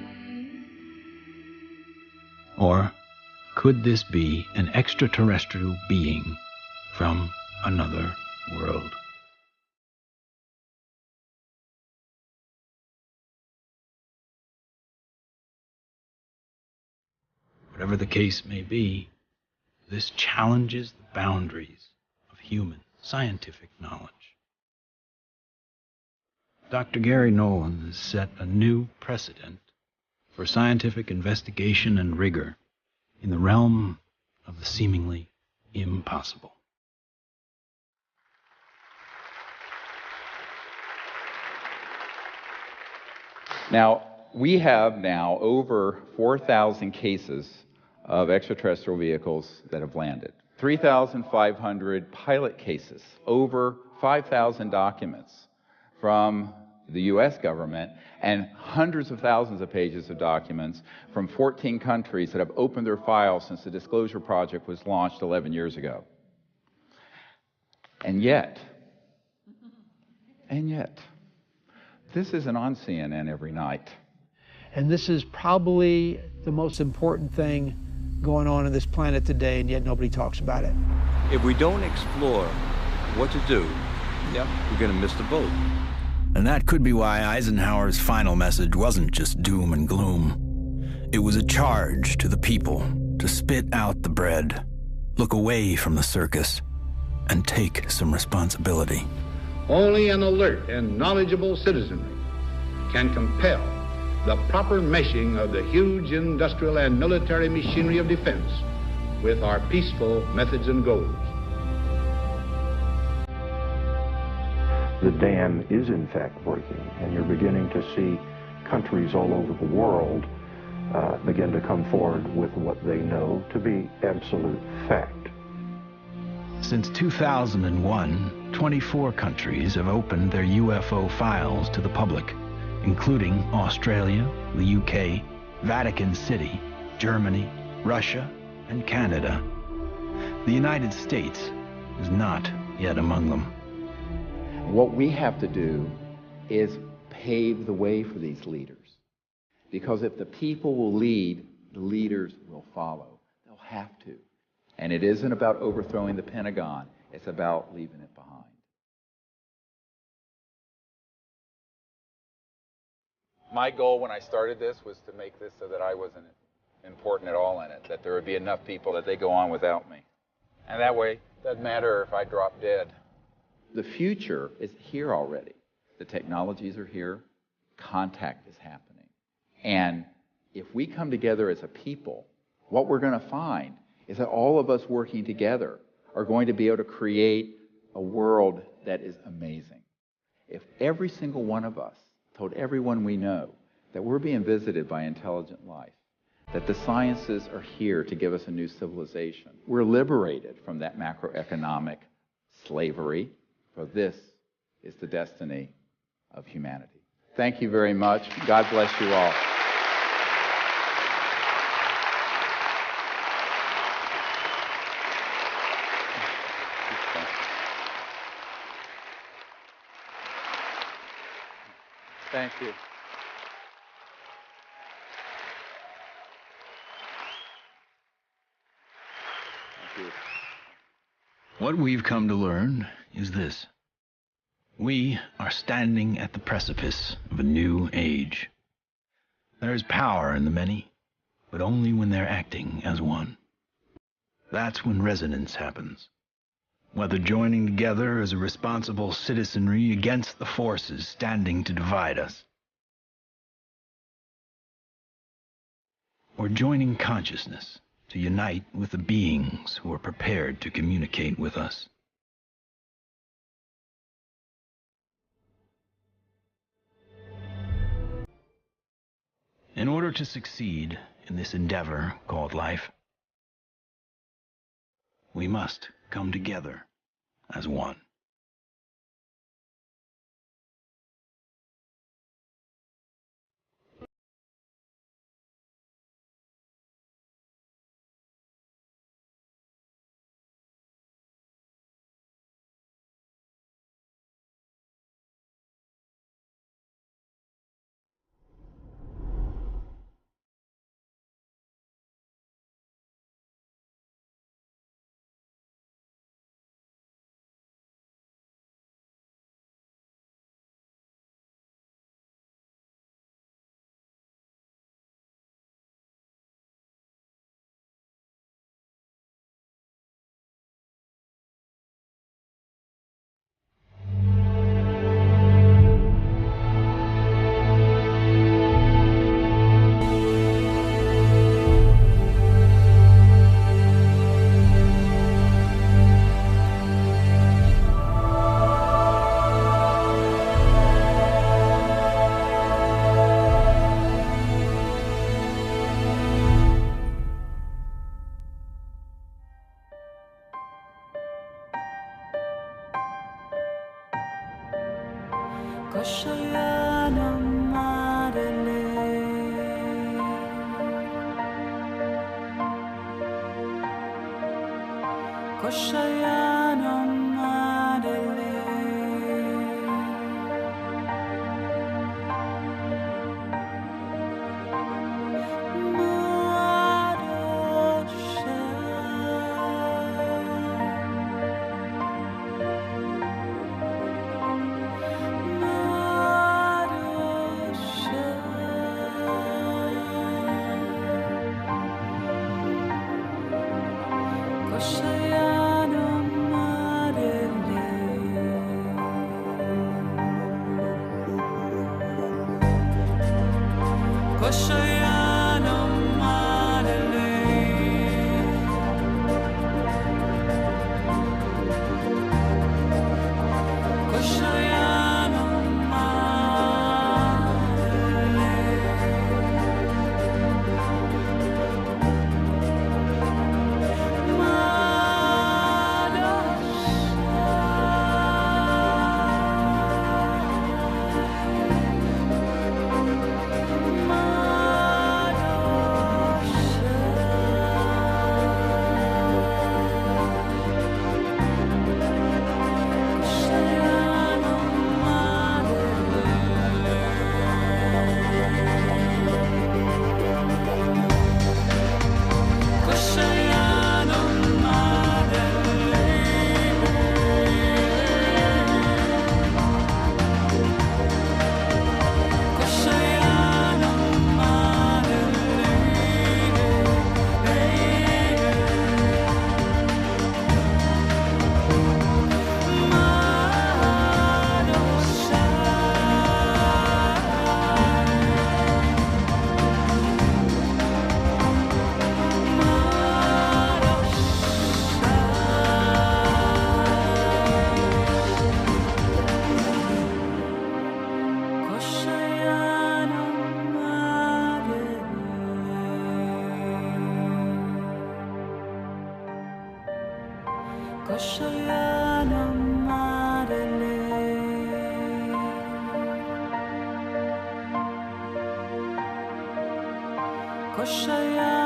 Or could this be an extraterrestrial being from another world? Whatever the case may be, this challenges the boundaries of human scientific knowledge. Dr. Gary Nolan has set a new precedent for scientific investigation and rigor in the realm of the seemingly impossible. Now, we have now over 4,000 cases of extraterrestrial vehicles that have landed, 3,500 pilot cases, over 5,000 documents from the U.S. government, and hundreds of thousands of pages of documents from 14 countries that have opened their files since the Disclosure Project was launched 11 years ago. And yet, this isn't on CNN every night. And this is probably the most important thing going on this planet today, and yet nobody talks about it. If we don't explore what to do, we're going to miss the boat. And that could be why Eisenhower's final message wasn't just doom and gloom. It was a charge to the people to spit out the bread, look away from the circus, and take some responsibility. Only an alert and knowledgeable citizenry can compel the proper meshing of the huge industrial and military machinery of defense with our peaceful methods and goals. The dam is in fact breaking, and you're beginning to see countries all over the world begin to come forward with what they know to be absolute fact. Since 2001, 24 countries have opened their UFO files to the public, including Australia, the UK, Vatican City, Germany, Russia, and Canada. The United States is not yet among them. What we have to do is pave the way for these leaders. Because if the people will lead, the leaders will follow. They'll have to. And it isn't about overthrowing the Pentagon. It's about leaving it behind. My goal when I started this was to make this so that I wasn't important at all in it, that there would be enough people that they go on without me. And that way, it doesn't matter if I drop dead. The future is here already. The technologies are here. Contact is happening. And if we come together as a people, what we're going to find is that all of us working together are going to be able to create a world that is amazing. If every single one of us told everyone we know that we're being visited by intelligent life, that the sciences are here to give us a new civilization, we're liberated from that macroeconomic slavery, for this is the destiny of humanity. Thank you very much. God bless you all. Thank you. Thank you. What we've come to learn is this. We are standing at the precipice of a new age. There is power in the many, but only when they're acting as one. That's when resonance happens. Whether joining together as a responsible citizenry against the forces standing to divide us, or joining consciousness to unite with the beings who are prepared to communicate with us. In order to succeed in this endeavor called life, we must come together as one. وشياع